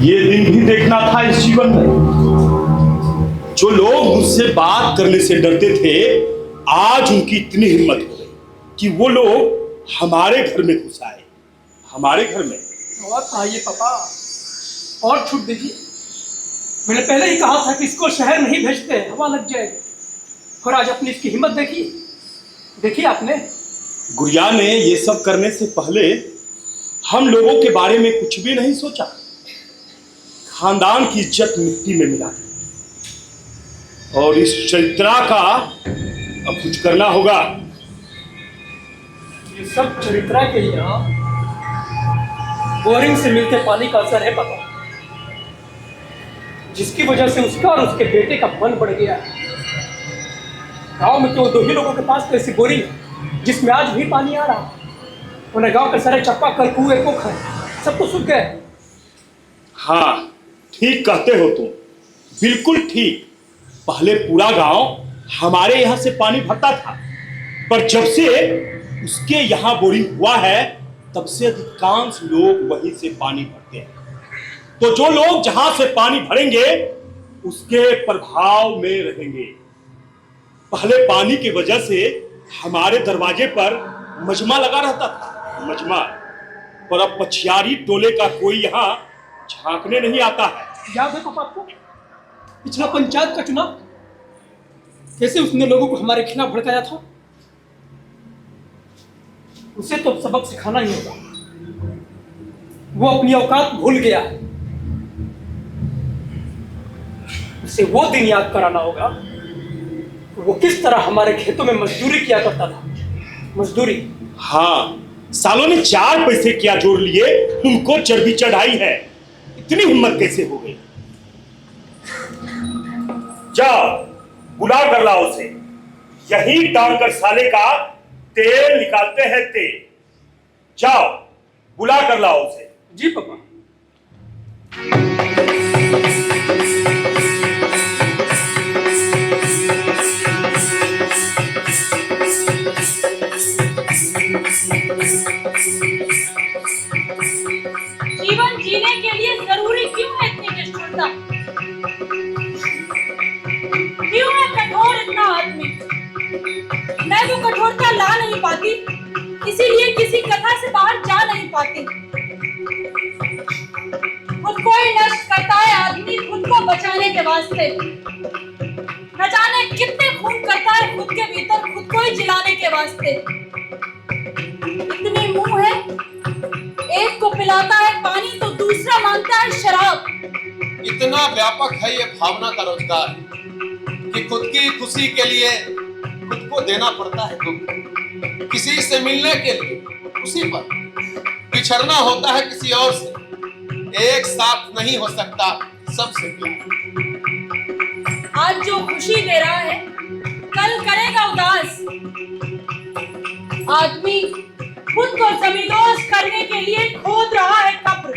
ये दिन भी देखना था इस जीवन में। जो लोग मुझसे बात करने से डरते थे, आज उनकी इतनी हिम्मत हो गई कि वो लोग हमारे घर में घुस आए। हमारे घर में। और आइए पापा, और छूट दीजिए। मैंने पहले ही कहा था कि इसको शहर नहीं भेजते, हवा लग जाएगी। और आज अपनी इसकी हिम्मत देखी, देखी आपने। गुड़िया ने ये सब करने से पहले हम लोगों के बारे में कुछ भी नहीं सोचा। खानदान की इज्जत मिट्टी में मिला दी। और इस चरित्रा का अब कुछ करना होगा। ये सब चरित्रा के यहाँ बोरिंग से मिलते पानी का असर है पता, जिसकी वजह से उसका और उसके बेटे का मन बढ़ गया। गांव में तो 2 ही लोगों के पास तो ऐसी बोरिंग है जिसमें आज भी पानी आ रहा। उन्हें गांव के सारे चप्पा कर कुएं पोखर सब तो सूख गए। हाँ, ठीक कहते हो तुम, बिल्कुल ठीक। पहले पूरा गांव हमारे यहाँ से पानी भरता था, पर जब से उसके यहाँ बोरिंग हुआ है, तब से अधिकांश लोग वहीं से पानी भरते हैं। तो जो लोग जहां से पानी भरेंगे उसके प्रभाव में रहेंगे। पहले पानी की वजह से हमारे दरवाजे पर मजमा लगा रहता था, मजमा। पर अब पछियारी टोले का कोई यहाँ झांकने नहीं आता है। याद है पापा आपको पिछला पंचायत का चुनाव? कैसे उसने लोगों को हमारे खिलाफ भड़काया था। उसे तो सबक सिखाना ही होगा। वो अपनी औकात भूल गया है। उसे वो दिन याद कराना होगा, वो किस तरह हमारे खेतों में मजदूरी किया करता था। मजदूरी। हाँ, सालों ने 4 पैसे क्या जोड़ लिए, उनको चर्बी चढ़ाई है। इतनी हिम्मत कैसे हो गई? जाओ बुला कर लाओ उसे। यही टांग कर साले का तेल निकालते हैं तेल। जाओ बुला कर लाओ उसे। जी पापा। जीवन जीने के लिए जरूरी क्यों है इतनी निष्ठुरता? क्यों है कठोर इतना आदमी? मैं वो कठोरता ला नहीं पाती, इसीलिए किसी कथा से बाहर जा नहीं पाती। खुद को ही नष्ट करता है आदमी खुद को बचाने के वास्ते। न जाने कितने खून करता है खुद के भीतर खुद को ही जिलाने के वास्ते। इतनी मुंह है, एक को पिलाता है पानी तो दूसरा मांगता है शराब। इतना व्यापक है ये भावना का रोजगार कि खुद की खुशी के लिए खुद को देना पड़ता है दुख। किसी से मिलने के लिए उसी पर बिछड़ना होता है किसी और से। एक साथ नहीं हो सकता सबसे प्यार। आज जो खुशी दे रहा है कल करेगा उदास। आदमी खुद को जमींदोज करने के लिए खोद रहा है कब्र।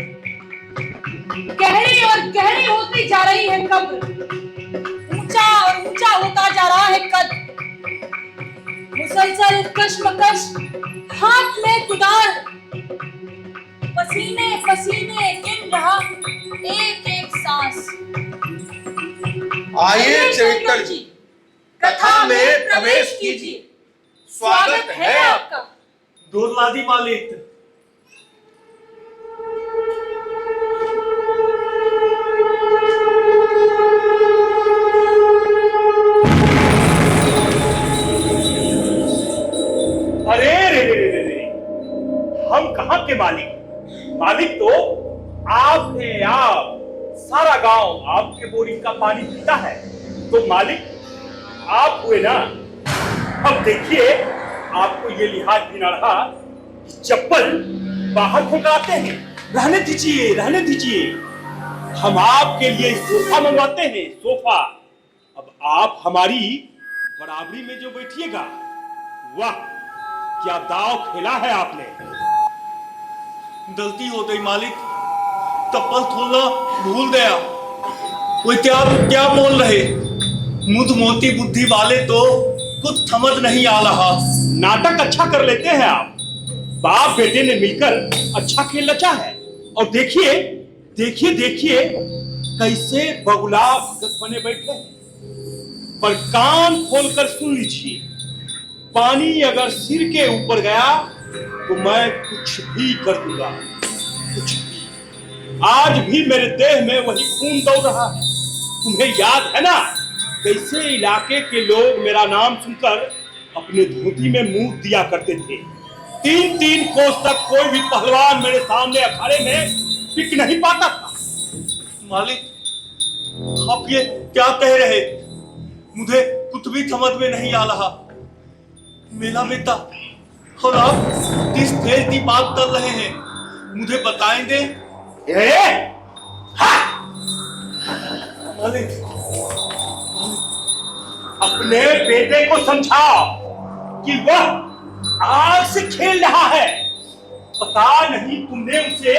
गहरी और गहरी होती जा रही है कब्र। ऊंचा और ऊंचा होता जा रहा है कद। मुसलसल कश्मकश हाथ में कुदार। पसीने पसीने गिन रहा एक एक सांस। आइए चवित्तर जी, कथा में प्रवेश कीजिए। स्वागत है आपका। दूध ला दी मालिक। अरे रे रे रे रे, हम कहाँ के मालिक? मालिक तो आप हैं। आप, सारा गांव आपके बोरिंग का पानी पीता है, तो मालिक आप हुए ना। अब देखिए, आपको ये लिहाज भी ना रहा कि चप्पल बाहर खोकाते हैं। रहने दीजिए, रहने दीजिए। हम आपके लिए सोफा मंगवाते हैं, सोफा। अब आप हमारी बराबरी में जो बैठिएगा, वाह क्या दाव खेला है आपने। गलती हो गई मालिक, चप्पल खोलना भूल गया। वो क्या बोल रहे? मुझ मोटी बुद्धि वाले तो कुछ समझ नहीं आ रहा। नाटक अच्छा कर लेते हैं आप। बाप बेटे ने मिलकर अच्छा खेल रचा है। और देखिए देखिए देखिए कैसे बगुला भगत बने बैठे हैं। पर कान खोलकर सुन लीजिए, पानी अगर सिर के ऊपर गया तो मैं कुछ भी कर दूंगा, कुछ भी। आज भी मेरे देह में वही खून दौड़ रहा है। तुम्हें याद है ना कैसे इलाके के लोग मेरा नाम सुनकर अपने धोती में मुंह दिया करते थे। 3-3 कोस तक कोई भी पहलवान मेरे सामने अखाड़े में टिक नहीं पाता था। मालिक, आप ये क्या कह रहे? मुझे कुछ भी समझ में नहीं आ रहा। मेरा बेटा और आप किस खेल की बात कर रहे हैं, मुझे बताएंगे? मालिक, अपने बेटे को समझाओ कि वह आग से खेल रहा है। पता नहीं तुमने उसे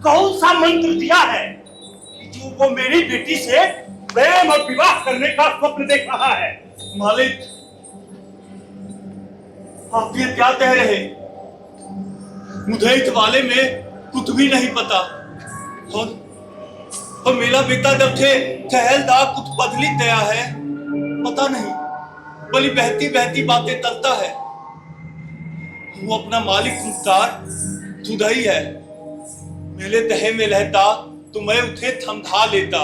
कौन सा मंत्र दिया है कि जो वो मेरी बेटी से प्रेम और विवाह करने का स्वप्न देख रहा है। मालिक, आप ये क्या कह रहे? मुझे इस बारे में कुछ भी नहीं पता। और मेरा बेटा जब से टहलदा कुछ बदली गया है, पता नहीं, बड़ी बहती बहती बातें करता है। वो अपना मालिक मुख्तार खुदा ही है। मेरे तहे में रहता तो मैं उसे थमधा लेता,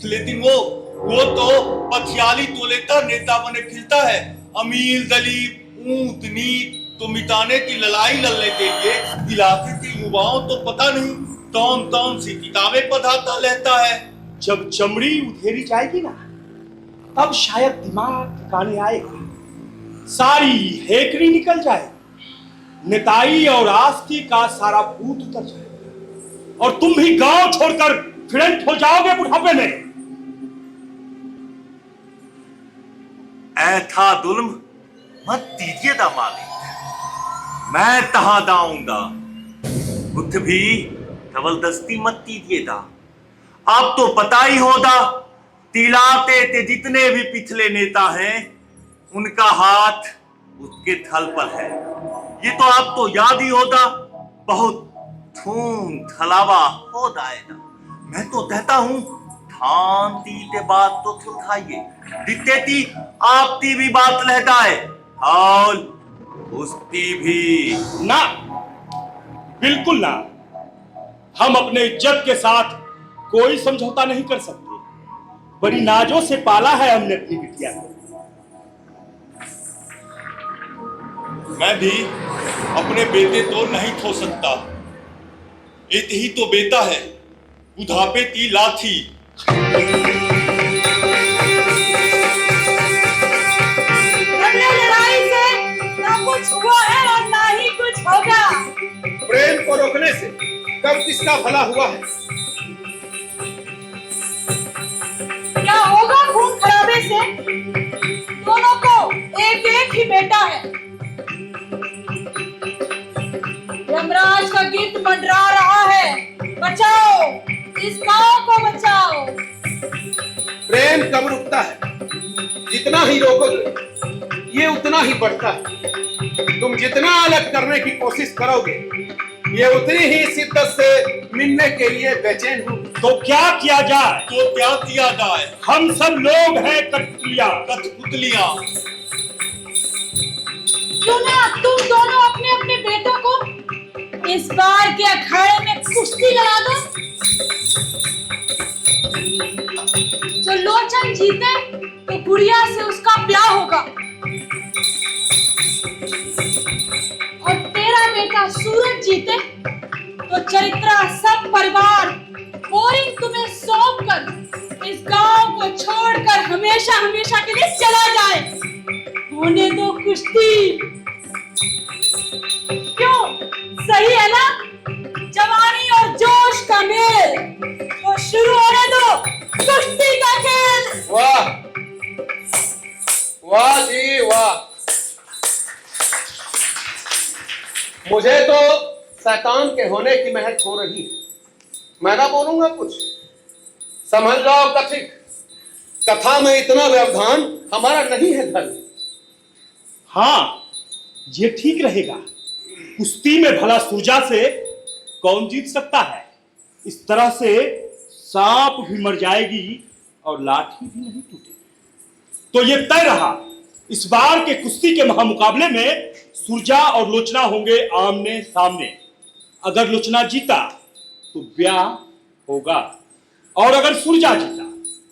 लेकिन वो वो तो पथियाली तोलेतर नेता बने फिरता है। अमीर दलीप ऊंट नीत तो मिटाने की लड़ाई लड़ने के लिए इलाके के युवाओं तो पता नहीं कौन कौन सी किताबें पढ़ाता रहता है। जब चमड़ी उधेरी जाएगी ना, तब शायद दिमाग ठिकाने आएगा, सारी हेकड़ी निकल जाएगी, नेताई और आस्ती का सारा भूत उतर जाएगा और तुम भी गांव छोड़कर फिरंत हो जाओगे बुढ़ापे में। ऐथा जुल्म मत दीजिएगा मालिक, मैं तहां दाऊंगा। कुछ भी जबरदस्ती मत कीजिएगा। आप तो पता ही होगा, तिलाते के जितने भी पिछले नेता हैं उनका हाथ उसके थल पर है। ये तो आपको याद ही होगा, बहुत धूम धलावा हो जाएगा। मैं तो कहता हूं शांति के बात तो सुनाइए, जितने की आपकी भी बात रह जाए और उसकी भी ना, बिल्कुल ना। हम अपने इज्जत के साथ कोई समझौता नहीं कर सकते। बड़ी नाजों से पाला है हमने अपनी बिटिया को। मैं भी अपने बेटे तो नहीं खो सकता। एक ही तो बेटा है, बुढ़ापे की लाठी। लड़ाई से ना कुछ हुआ है और ना ही कुछ होगा। प्रेम को रोकने से कब किसका भला हुआ है? क्या होगा खून खराबे से? दोनों को एक एक ही बेटा है। यमराज का गीत मंडरा रहा है, बचाओ इस गांव को, बचाओ। प्रेम कब रुकता है? जितना ही रोकोगे ये उतना ही बढ़ता है। तुम जितना अलग करने की कोशिश करोगे ये उतनी ही शिद्दत से मिलने के लिए बेचैन हो। तो क्या किया जाए? तो क्या किया जाए? हम सब लोग हैं कठपुतलियां। क्यों ना तुम दोनों अपने अपने बेटों को इस बार के अखाड़े में कुश्ती लड़ा दो। जो लोचन जीते तो गुड़िया से उसका ब्याह होगा, और तेरा बेटा सूरज जीते तो चरित्रा सब परिवार बोरिंग तुम्हें सौंप कर इस गांव को छोड़कर हमेशा हमेशा के लिए चला जाए। होने दो कुश्ती। क्यों, सही है ना? जवानी और जोश का मेल, तो शुरू होने दो कुश्ती का खेल। वाह वाह जी वाह। मुझे तो शैतान के होने की महक हो रही है। मैं ना बोलूंगा कुछ, समझ जाओ कथिक। कथा में इतना व्यवधान हमारा नहीं है धर्म। हाँ, ये ठीक रहेगा। कुश्ती में भला सुरजा से कौन जीत सकता है? इस तरह से सांप भी मर जाएगी और लाठी भी नहीं टूटेगी। तो ये तय रहा, इस बार के कुश्ती के महामुकाबले में सुरजा और लोचना होंगे आमने सामने। अगर लोचना जीता तो ब्याह होगा, और अगर सुरजा जीता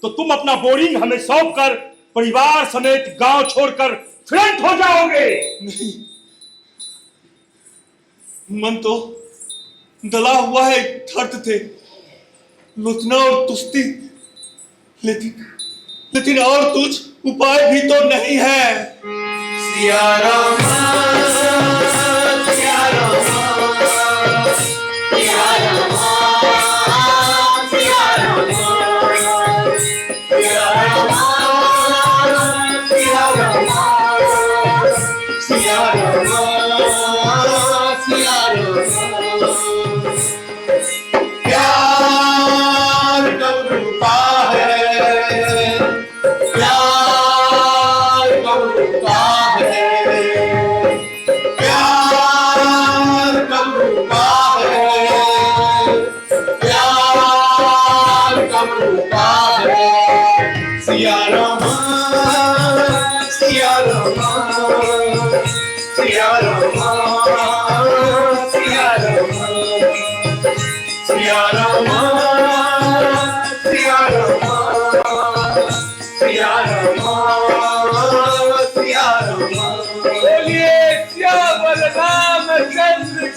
तो तुम अपना बोरिंग हमें सौंप कर परिवार समेत गांव छोड़कर फिरंत हो जाओगे। नहीं, मन तो दला हुआ है धर्त थे, लोचना और तुस्ती, लेकिन और कुछ उपाय भी तो नहीं है। सिया राम, सिया राम, सिया राम, सिया राम, सिया राम, सिया राम, सिया राम, सिया राम। प्यार कब रुका है, प्यार कब रुका है, प्यार कब रुका है, प्यार कब रुका है। सिया राम, सिया राम, सिया राम, सिया राम, सिया राम, सिया राम।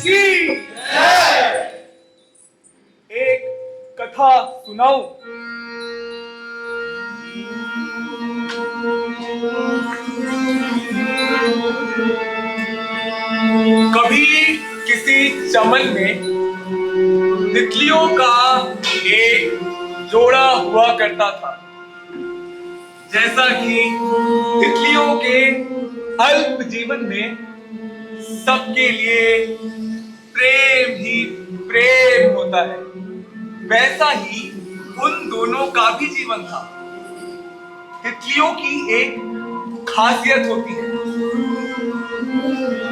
की एक कथा सुनाऊं? कभी किसी चमन में तितलियों का एक जोड़ा हुआ करता था। जैसा कि तितलियों के अल्प जीवन में सबके लिए प्रेम ही प्रेम होता है, वैसा ही उन दोनों का भी जीवन था। तितलियों की एक खासियत होती है,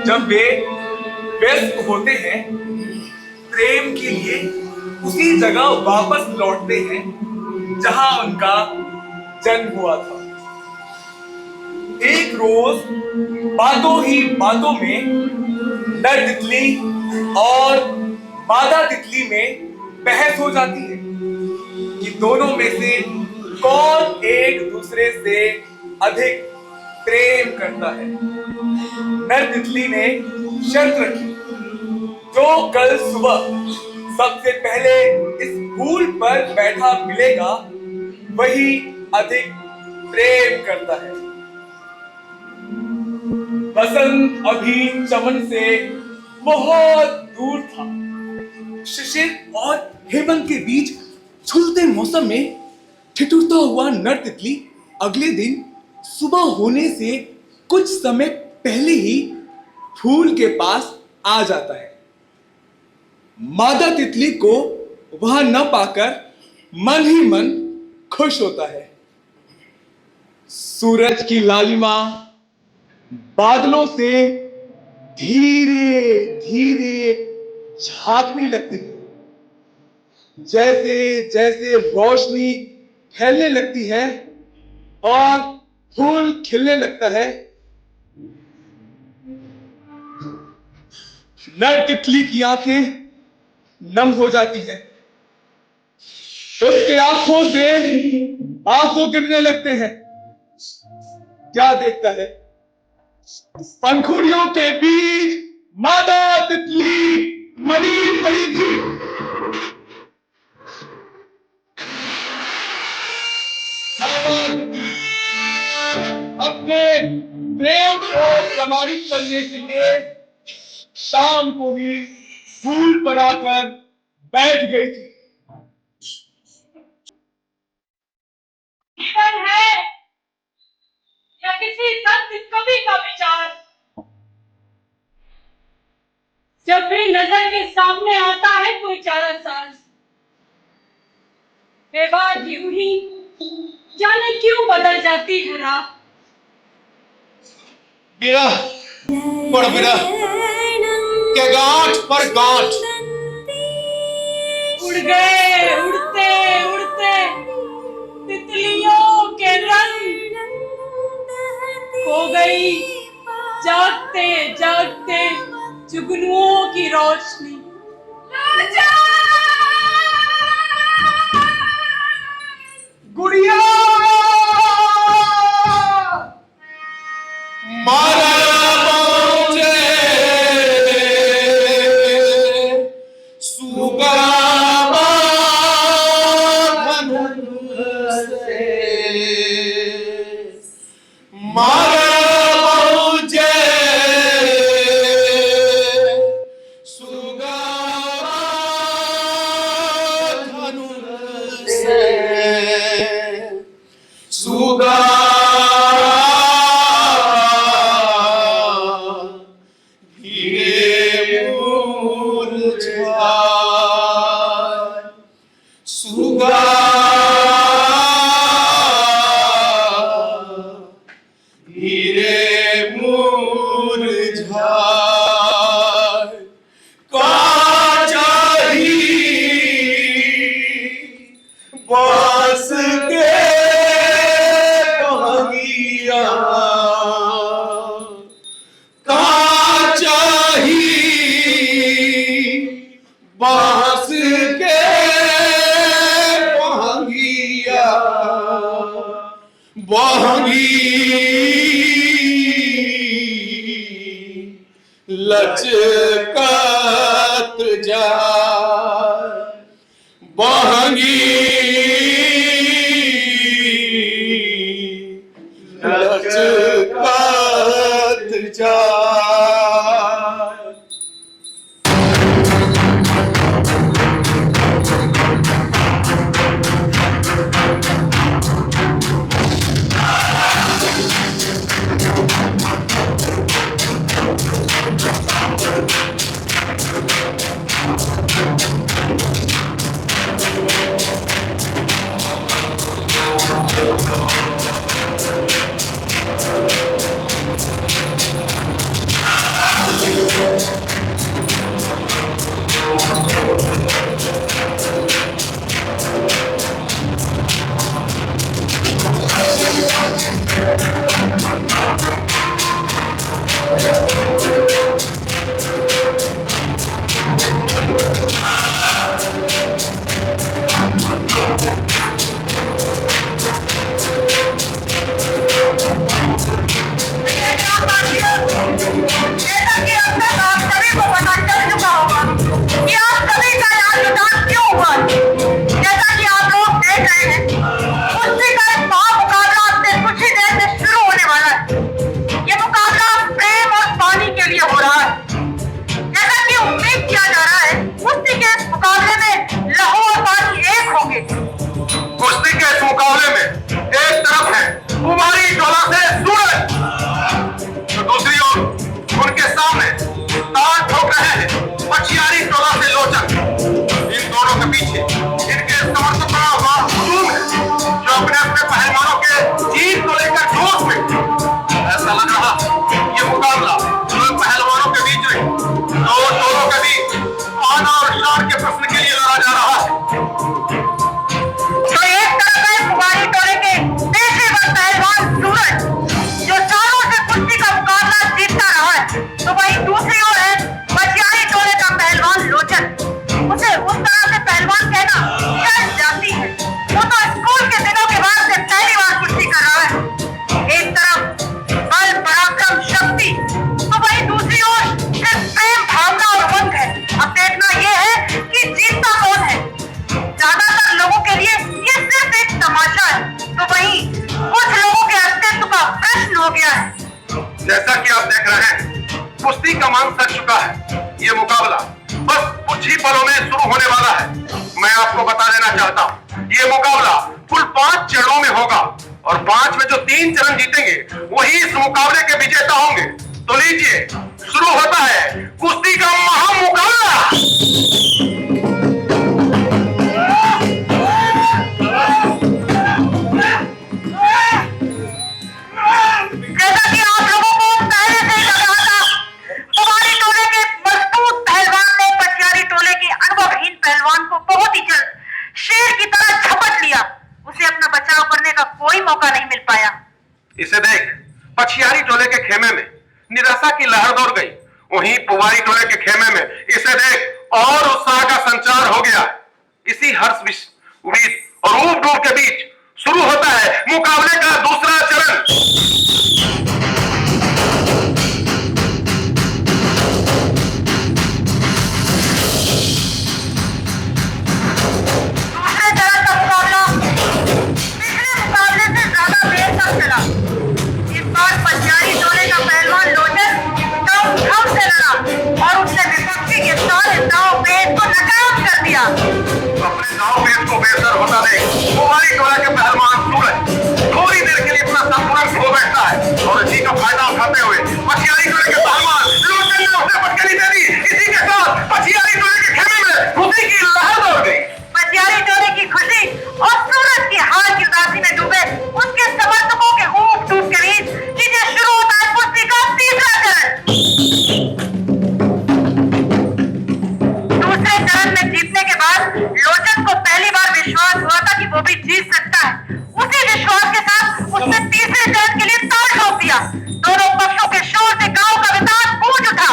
जब वे व्यस्त होते हैं प्रेम के लिए उसी जगह वापस लौटते हैं जहां उनका जन्म हुआ था। एक रोज बातों ही बातों में नर तितली और मादा तितली में बहस हो जाती है कि दोनों में से कौन एक दूसरे से अधिक प्रेम करता है। नर तितली ने शर्त रखी, जो कल सुबह सबसे पहले इस फूल पर बैठा मिलेगा वही अधिक प्रेम करता है। बसंत अभी चमन से बहुत दूर था। शिशिर और हेमंत के बीच झूलते मौसम में ठिठुरता हुआ नर तितली अगले दिन सुबह होने से कुछ समय पहले ही फूल के पास आ जाता है। मादा तितली को वहां न पाकर मन ही मन खुश होता है। सूरज की लालिमा बादलों से धीरे धीरे झांकने लगती है। जैसे जैसे रोशनी फैलने लगती है और फूल खिलने लगता है, नर तितली की आंखें नम हो जाती है। उसके आंखों से आंसू गिरने लगते हैं। क्या देखता है? पंखुड़ियों के बीच मादा तितली मरी पड़ी थी। अपने प्रेम को प्रमाणित करने के लिए शाम को भी फूल पर आकर बैठ गई थी। जीवन है या किसी संत कवि का विचार, जब भी नजर के सामने आता है कोई चारा साज, बेबाद यूं ही जाने क्यों बदल जाती है रात। विरह पर विरह के गांठ पर गांठ, उड़ गए उड़ते उड़ते तितलियों के रंग, खो गई जागते जागते जुगनुओं की रोशनी। गुड़िया मारा पहुंचे सुगमा धनुष से, मारा पहुंचे सुगमा धनुष से, सुगा बांस के बगिया काचा ही, बांस के बगिया बगी लचका बहंगी लचकत जाए। जैसा कि आप देख रहे हैं, कुश्ती का मांग सज चुका है। ये मुकाबला बस कुछ ही पलों में शुरू होने वाला है। मैं आपको बता देना चाहता हूँ, ये मुकाबला कुल 5 चरणों में होगा और 5 में जो 3 चरण जीतेंगे वही इस मुकाबले के विजेता होंगे। तो लीजिए, शुरू होता है कुश्ती का महामुकाबला। मौका नहीं मिल पाया। इसे देख, पछियारी टोले के खेमे में निराशा की लहर दौड़ गई, वहीं पुवारी टोले के खेमे में इसे देख और उत्साह का संचार हो गया। इसी हर्ष उम्मीद और ऊब डूब के बीच शुरू होता है मुकाबले का दूसरा चरण। इस बार पछियारी टोले का पहलवान लोचन दम से लड़ा और उसने विपक्षी के सारे दांव पेच को नाकाम कर दिया। अपने दांव पेच को बेहतर होता देख पुवारी टोला के पहलवान सूरज थोड़ी देर के लिए अपना संतुलन खो बैठता है और इसी का फायदा उठाते हुए पछियारी टोले के पहलवान लोचन ने उसे पटकनी दे दी। इसी के साथ पछियारी टोले के खेमे में खुशी की लहर दौड़ गई। पछियारी टोले की खुशी और सूरज की हार की उदासी में डूबे उसके समर्थकों के ऊब डूब के बीच लीजिए शुरू होता है कुश्ती का तीसरा चरण। दूसरे चरण में जीतने के बाद लोचन को पहली बार विश्वास हुआ था कि वो भी जीत सकता है। उसी विश्वास के साथ उसने तीसरे चरण के लिए ताल ठोक दिया। दोनों पक्षों के शोर से गांव का विकास गूंज उठा।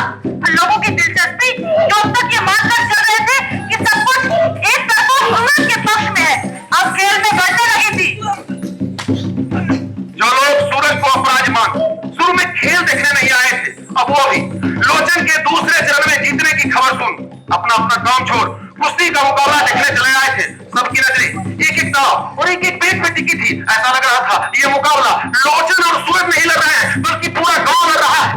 लोगों की दिलचस्पी जो अब तक ये मानकर चल रहे थे कि सब कुछ एक तरफ टिकी थी। ऐसा लग रहा था ये मुकाबला लोचन और सूरज नहीं लड़ रहे हैं बल्कि पूरा गांव लड़ रहा है।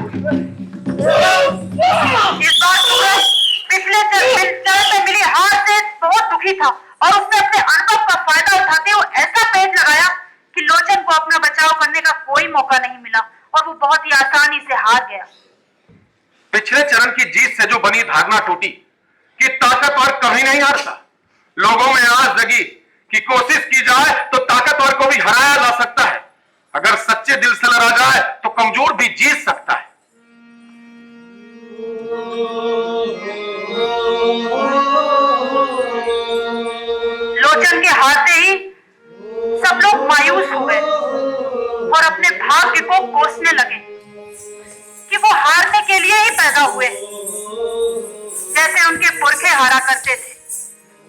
इस बार सूरज पिछले चरण में मिली हार से बहुत दुखी था और उसने अपने अनुभव का फायदा उठाते हुए ऐसा पेच लगाया कि लोचन को अपना बचाव करने का कोई मौका नहीं मिला और वो बहुत ही आसानी से हार गया। पिछले चरण की जीत से जो बनी धारणा टूटी कि ताकतवर कभी नहीं हारता। लोगों में आस जगी कि कोशिश की जाए तो ताकतवर को भी हराया जा सकता है। अगर सच्चे दिल से लड़ा जाए तो कमजोर भी जीत सकता है। लोचन के हारते ही सब लोग मायूस हुए और अपने भाग्य को कोसने लगे कि वो हारने के लिए ही पैदा हुए। जैसे उनके पुरखे हारा करते थे,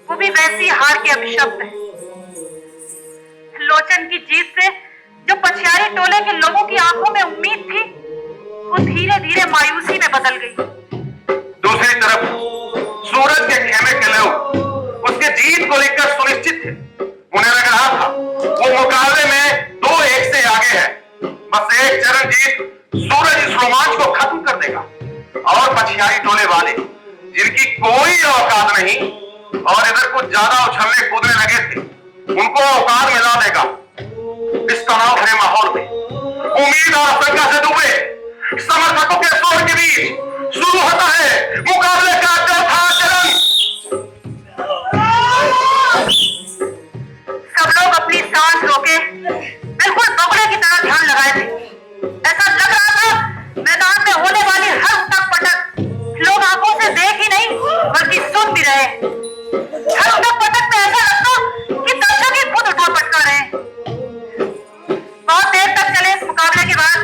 वो भी वैसी हार के अभिशप्त है। लोचन की जीत से जो पछियारी टोले के लोगों की आंखों में उम्मीद थी, वो धीरे धीरे मायूसी में बदल गई। दूसरी तरफ सूरज के खेमे के लोग उसके जीत को लेकर सुनिश्चित थे। उन्हें लग रहा था वो मुकाबले में 2-1 से आगे है। बस एक चरण जीत सूरज इस रोमांच को खत्म कर देगा और पछियारी टोले वाले जिनकी कोई औकात नहीं और इधर कुछ ज्यादा उछलने कूदने लगे थे, उनको औकात मिला देगा। इस तनाव भरे माहौल में उम्मीद और आशंका से डूबे समर्थकों के शोर के बीच शुरू होता है मुकाबले का चौथा चरण। सब लोग अपनी सांस रोके बिल्कुल बगुले की तरह ध्यान लगाए थे। ऐसा लग रहा था मैदान में होने वाली हर उठक पटक लोग आंखों से देख ही नहीं बल्कि सुन भी रहे। हर उठक पटक में ऐसा लगता कि दर्शक ही खुद उठा पटका रहे। बहुत देर तक चले इस मुकाबले के बाद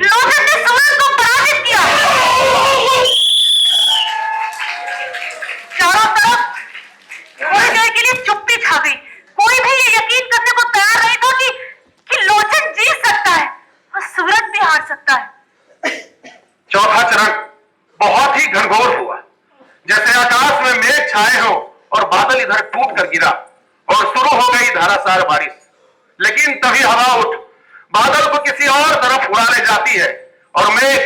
लोचन ने सूरज को पराजित किया। चारों तरफ थोड़ी देर के लिए चुप्पी छा गई। कोई भी ये यकीन करने को तैयार नहीं था कि लोचन जीत सकता है और सूरज भी हार सकता है। चौथा चरण बहुत ही घनघोर हुआ, जैसे आकाश में मेघ छाए हो और बादल इधर टूट कर गिरा और शुरू हो गई धारासार बारिश। लेकिन तभी हवा उठ बादल को किसी और तरफ उड़ा ले जाती है और मेघ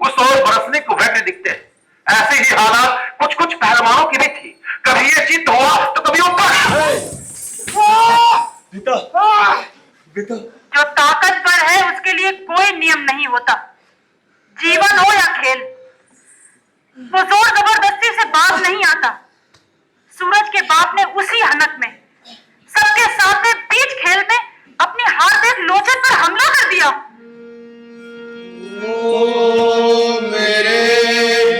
उस ओर बरसने को व्यग्र दिखते हैं। ऐसे ही हालात कुछ कुछ पहलवानों की भी थी। कभी ये चित्त हुआ तो कभी ऊपर। बेटा जो ताकतवर है उसके लिए कोई नियम नहीं होता, जीवन हो या खेल। वो जोर जबरदस्ती से बात नहीं आता। सूरज के बाप ने उसी हनक में सबके सामने बीच खेल में अपनी हार देख लोचन पर हमला कर दिया। ओ मेरे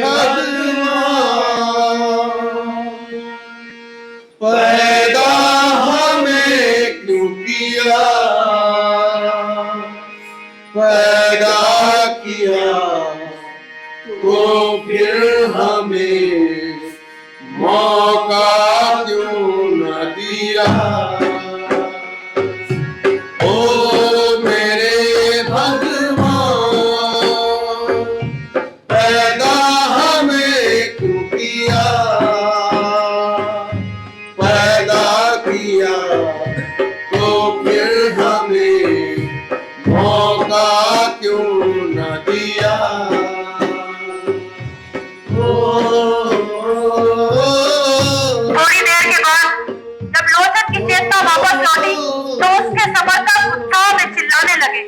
भगवान पैदा हमें क्यों किया, पैदा किया तो फिर हमें मौका क्यों न दिया। ओ मेरे भगवान पैदा हमें क्यों किया, पैदा किया तो फिर हमें मौका क्यों न दिया। थोड़ी देर के बाद जब लोचन की चेतना वापस लौटी तो उसके समर्थक उत्साह में चिल्लाने लगे।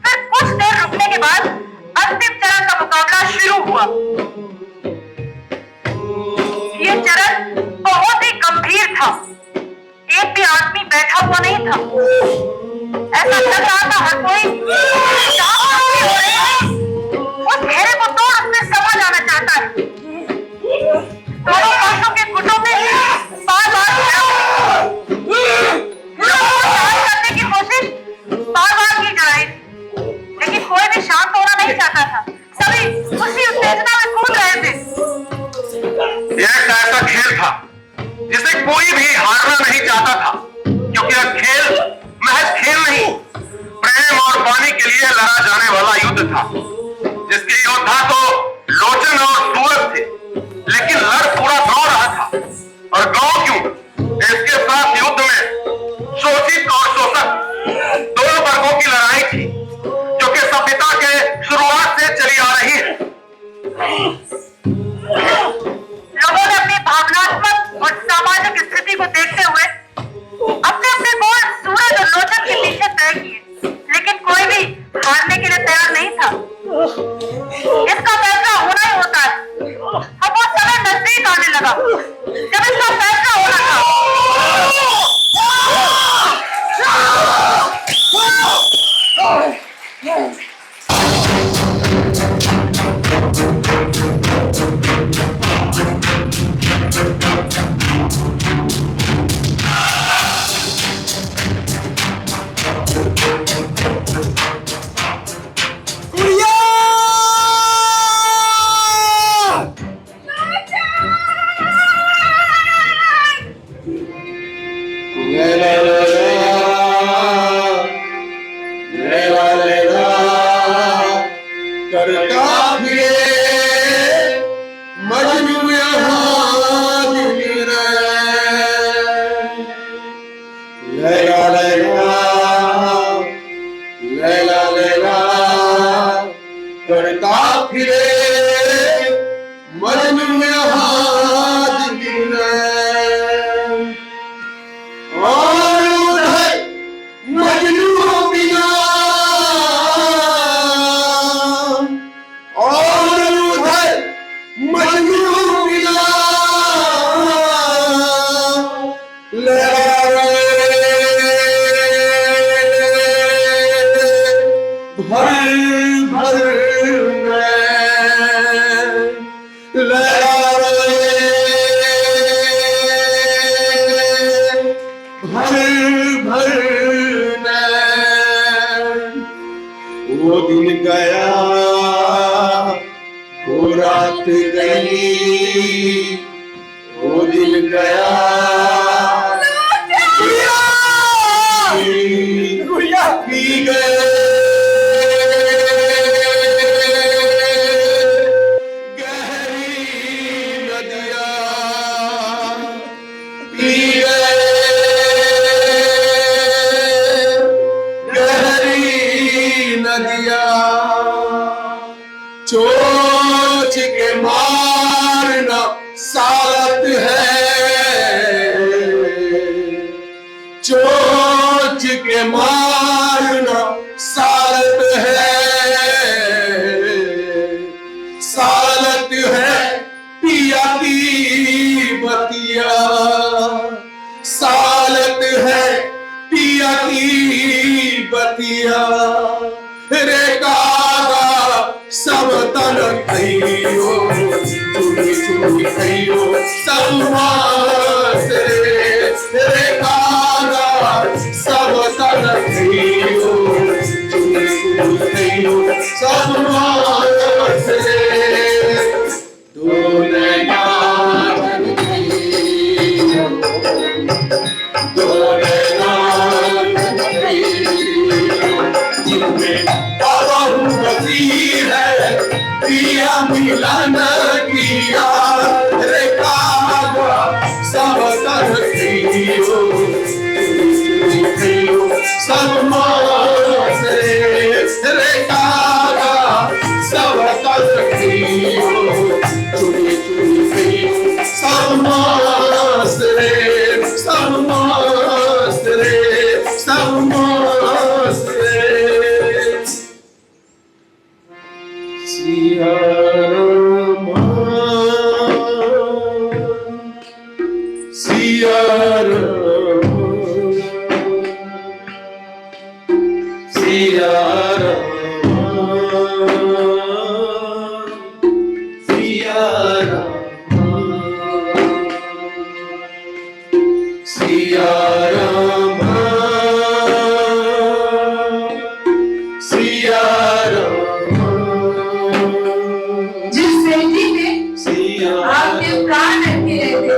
फिर कुछ देर रुकने के बाद अंतिम चरण का मुकाबला शुरू हुआ। ये चरण बहुत ही गंभीर था। एक भी आदमी बैठा हुआ नहीं था। ऐसा लग रहा था हर कोई उस घेरे को तोड़ अपने समझ आना चाहता है। दोनों पक्षों के गुटों में बार-बार करने की कोशिश बार-बार की जा रही, लेकिन कोई भी शांत होना नहीं चाहता था। सभी उसी उत्तेजना में कूद रहे थे। यह एक ऐसा खेल था जिसे कोई भी हारना नहीं चाहता था, क्योंकि यह खेल महज खेल नहीं, प्रेम और पानी के लिए लड़ा जाने वाला युद्ध था, जिसके योद्धा तो लोचन और सूरज थे, लेकिन लड़ पूरा गांव रहा था। और गांव क्यों, इसके साथ युद्ध में लगा जब इसका फैसला हो रहा करता फिरे मजनू यहाँ दिल लैला लैला लैला लैला करता फिरे मजनू यहाँ दिल और उधर मजनू बिना और उधर मजनू बिना भर भर भर भर वो दिन गया वो रात गई वो दिन गया गुड़िया पी गए गहरी नदियाँ पी गए गहरी नदियाँ चोच के मारना सालत है चोच के मारना सालत है पिया की बतिया सालत है पिया की बतिया रे कागा सब तन खइयो चुनी चुनी खइयो सब मास रे कागा सब तन खइयो चुनी चुनी खइयो सब मास दो नैना दो नैना जिनमें बाबू वजीर है पिया मिलन किया रे कागा सब तरफियो सब मास रे कागा सब तरफियो चुनी चुनी खइयो सब मास सब मास सब मास सिया रामा सिया रामा सिया रामा सिया रामा सिया रामा सिया रामा जिस बेटी पे आपके प्राण रखे रहते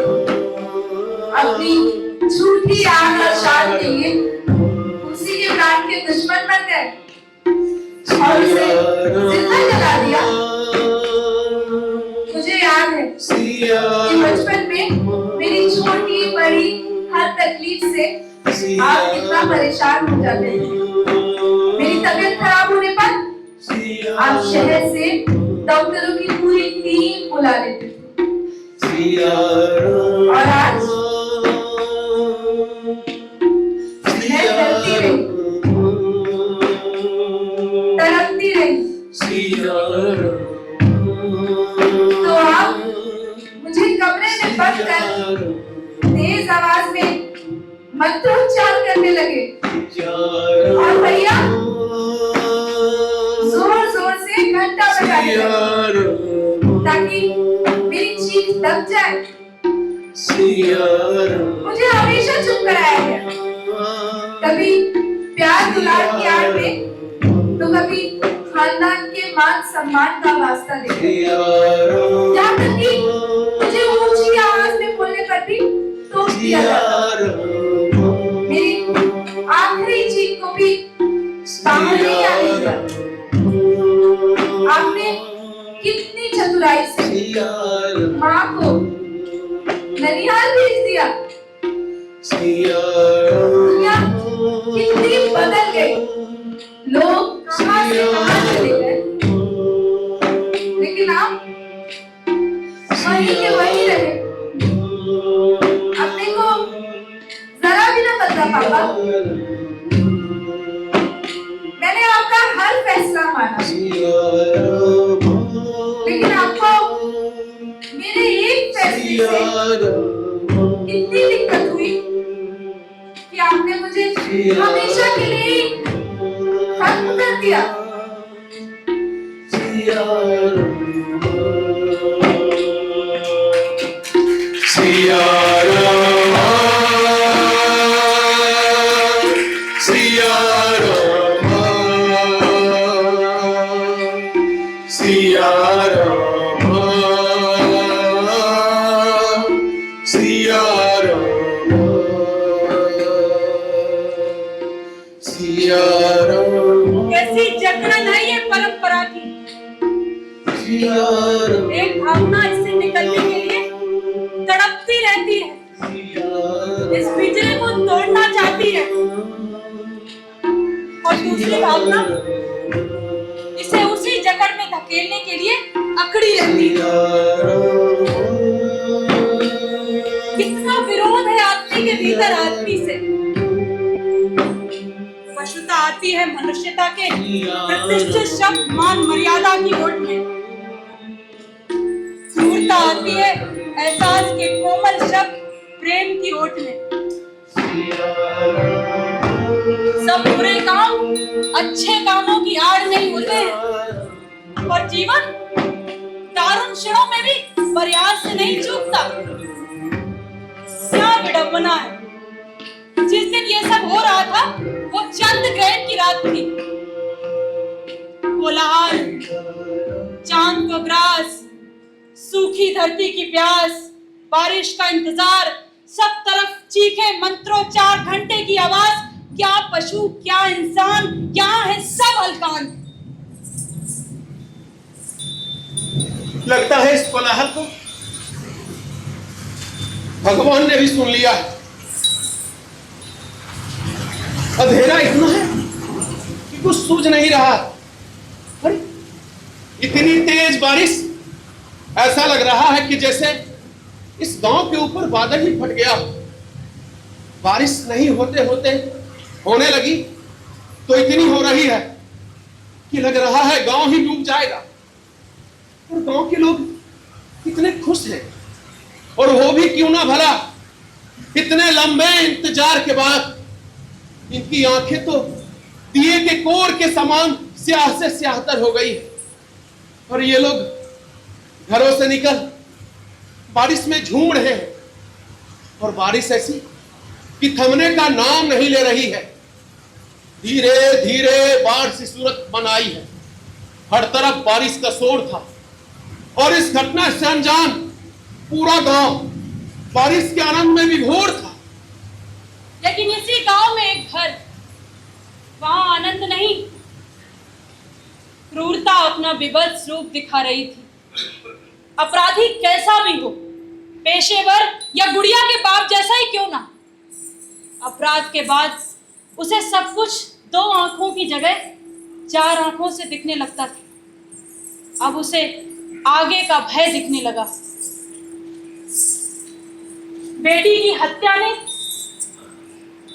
अपनी झूठी आग और शान के लिए उसी के प्राण के दुश्मन बन गए और उसे जिंदा जला दिया। मुझे याद है कि बचपन में मेरी छोटी बड़ी हर तकलीफ से आप कितना परेशान हो जाते थे। मेरी तबीयत खराब होने पर आप शहर से डॉक्टरों की पूरी टीम बुला लेते थे और आज मैं तड़पती रही तो आप मुझे कमरे में बंद कर तेज आवाज में मंत्रोच्चार करने लगे और भैया जोर जोर से घंटा बजाने लगे ताकि मेरी चीख दब जाए। मुझे हमेशा चुप कराया गया, कभी प्यार दुलार की आड़ में तो कभी खानदान के मान सम्मान का वास्ता देते। यहाँ तक कि मुझे ऊंची आवाज में बोलने पर भी टोक दिया जाता। मेरी आखिरी चीख को भी बाहर नहीं आने दिया। आपने कितनी चतुराई से माँ को ननिहाल भेज दिया। दुनिया कितनी बदल गई, लोग कहाँ से कहाँ चले गए, लेकिन आप वहीं के वहीं रहे। अपने को जरा भी ना बदला पापा। मैंने आपका हर फैसला माना, लेकिन आपको मेरे एक फैसले से इतनी दिक्कत हुई कि आपने मुझे हमेशा के लिए खत्म कर दिया। कैसी जकड़न है ये परंपरा की। एक भावना इससे निकलने के लिए तड़पती रहती है, इस पिंजरे को तोड़ना चाहती है, और दूसरी भावना इसे उसी जकड़ में धकेलने के लिए अकड़ी रहती है। कितना विरोध है आदमी के भीतर आदमी से। पशुता आती है मनुष्यता के प्रतिष्ठित शब्द मान मर्यादा की ओट में। क्रूरता आती है एहसास के कोमल शब्द प्रेम की ओट में। सब बुरे काम अच्छे कामों की आड़ नहीं होते हैं, और जीवन दारुण क्षणों में भी प्रयास से नहीं चूकता। क्या विडंबना है, जिस दिन ये सब हो रहा था वो चंद ग्रहण की रात थी। कोलाहल, चांद को ग्रास, सूखी धरती की प्यास, बारिश का इंतजार, सब तरफ चीखे मंत्रोच्चार, घंटे की आवाज। क्या पशु क्या इंसान, क्या है सब हलकान। लगता है इस कोलाहल को भगवान ने भी सुन लिया है। अंधेरा इतना है कि कुछ सूझ नहीं रहा। अरे इतनी तेज बारिश, ऐसा लग रहा है कि जैसे इस गांव के ऊपर बादल ही फट गया। बारिश नहीं होते होते होने लगी तो इतनी हो रही है कि लग रहा है गांव ही डूब जाएगा। और गांव के लोग कितने खुश हैं, और वो भी क्यों ना भला। इतने लंबे इंतजार के बाद इनकी आंखें तो दिए के कोर के समान स्याह से स्याहतर हो गई है, और ये लोग घरों से निकल बारिश में झूम रहे हैं। और बारिश ऐसी कि थमने का नाम नहीं ले रही है। धीरे धीरे बाढ़ सी सूरत बनाई है। हर तरफ बारिश का शोर था, और इस घटना से अनजान पूरा गांव बारिश के आनंद में विभोर था। लेकिन इसी गांव में एक घर, वहां आनंद नहीं, क्रूरता अपना विभत्स रूप दिखा रही थी। अपराधी कैसा भी हो, पेशेवर या गुड़िया के बाप जैसा ही क्यों ना, अपराध के बाद उसे सब कुछ दो आंखों की जगह चार आंखों से दिखने लगता था। अब उसे आगे का भय दिखने लगा। बेटी की हत्या ने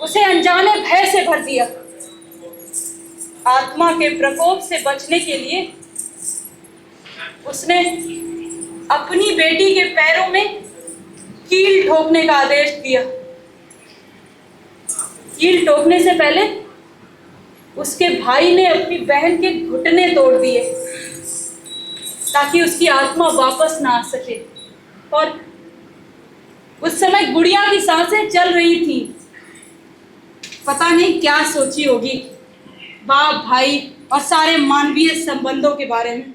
उसे अनजाने भय से भर दिया। आत्मा के प्रकोप से बचने के लिए उसने अपनी बेटी के पैरों में कील ठोकने का आदेश दिया। कील ठोकने से पहले उसके भाई ने अपनी बहन के घुटने तोड़ दिए ताकि उसकी आत्मा वापस ना आ सके। और उस समय गुड़िया की सांसें चल रही थी। पता नहीं क्या सोची होगी बाप भाई और सारे मानवीय संबंधों के बारे में।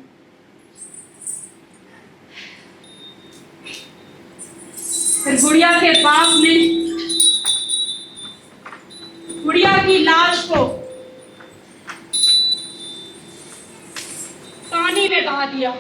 फिर गुड़िया के बाप ने गुड़िया की लाश को पानी में बहा दिया।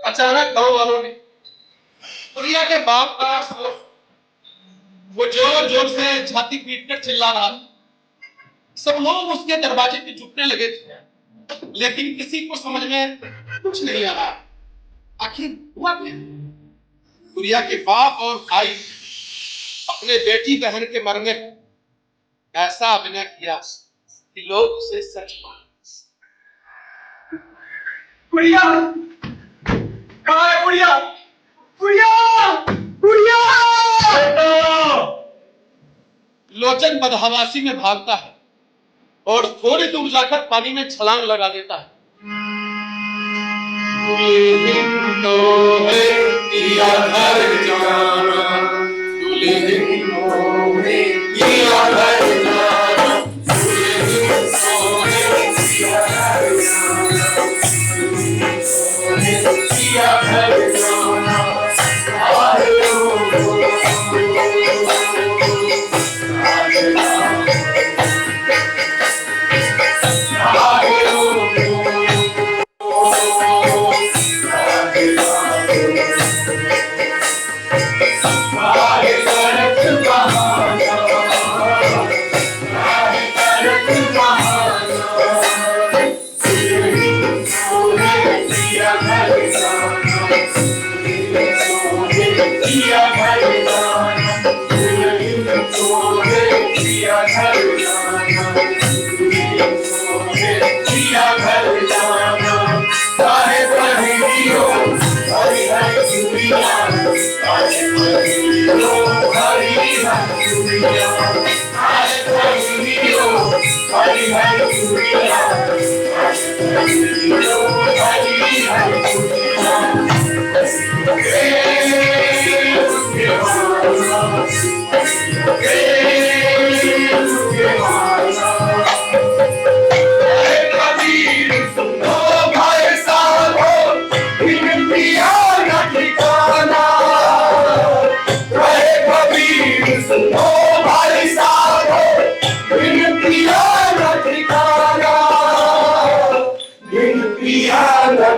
अचानक गांव वालों ने गुड़िया के बाप का वो जोर जोर से छाती पीटकर चिल्ला रहा था। सब लोग उसके दरवाजे पे झुकने लगे थे, लेकिन किसी को समझ में कुछ नहीं आ रहा आखिर हुआ क्या। गुड़िया के बाप और भाई अपने बेटी बहन के मरने पर ऐसा अभिनय किया कि लोग उसे सच मान। गुड़िया कहाँ है? गुड़िया गुड़िया गुड़िया लोचन बदहवासी में भागता है और थोड़ी दूर जाकर पानी में छलांग लगा देता है।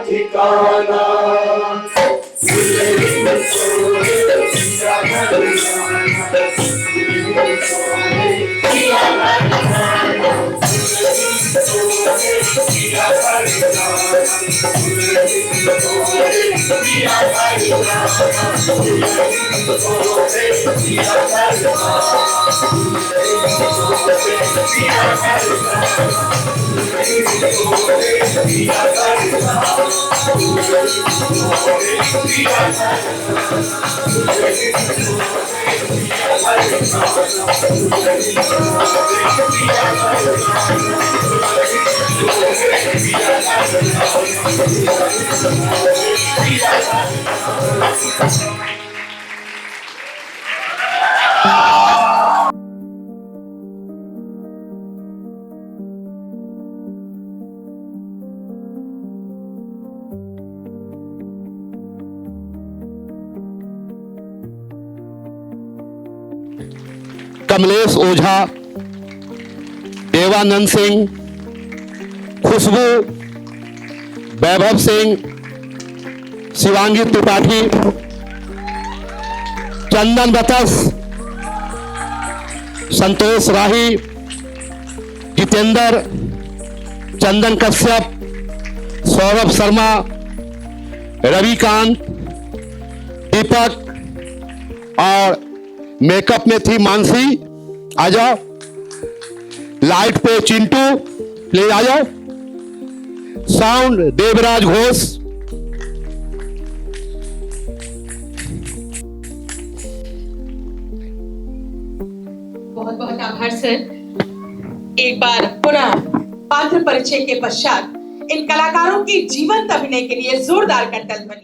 ठिकाना कमलेश ओझा, देवानंद सिंह, खुशबू, वैभव सिंह, शिवांगी त्रिपाठी, चंदन बतस, संतोष राही, जितेंद्र, चंदन कश्यप, सौरभ शर्मा, रविकांत, दीपक और मेकअप में थी मानसी। आ जाओ। लाइट पे चिंटू, प्लीज आ जाओ। साउंड देवराज घोष। बहुत बहुत आभार सर। एक बार पुनः पात्र परिचय के पश्चात इन कलाकारों के जीवंत अभिनय के लिए जोरदार करतल बनी।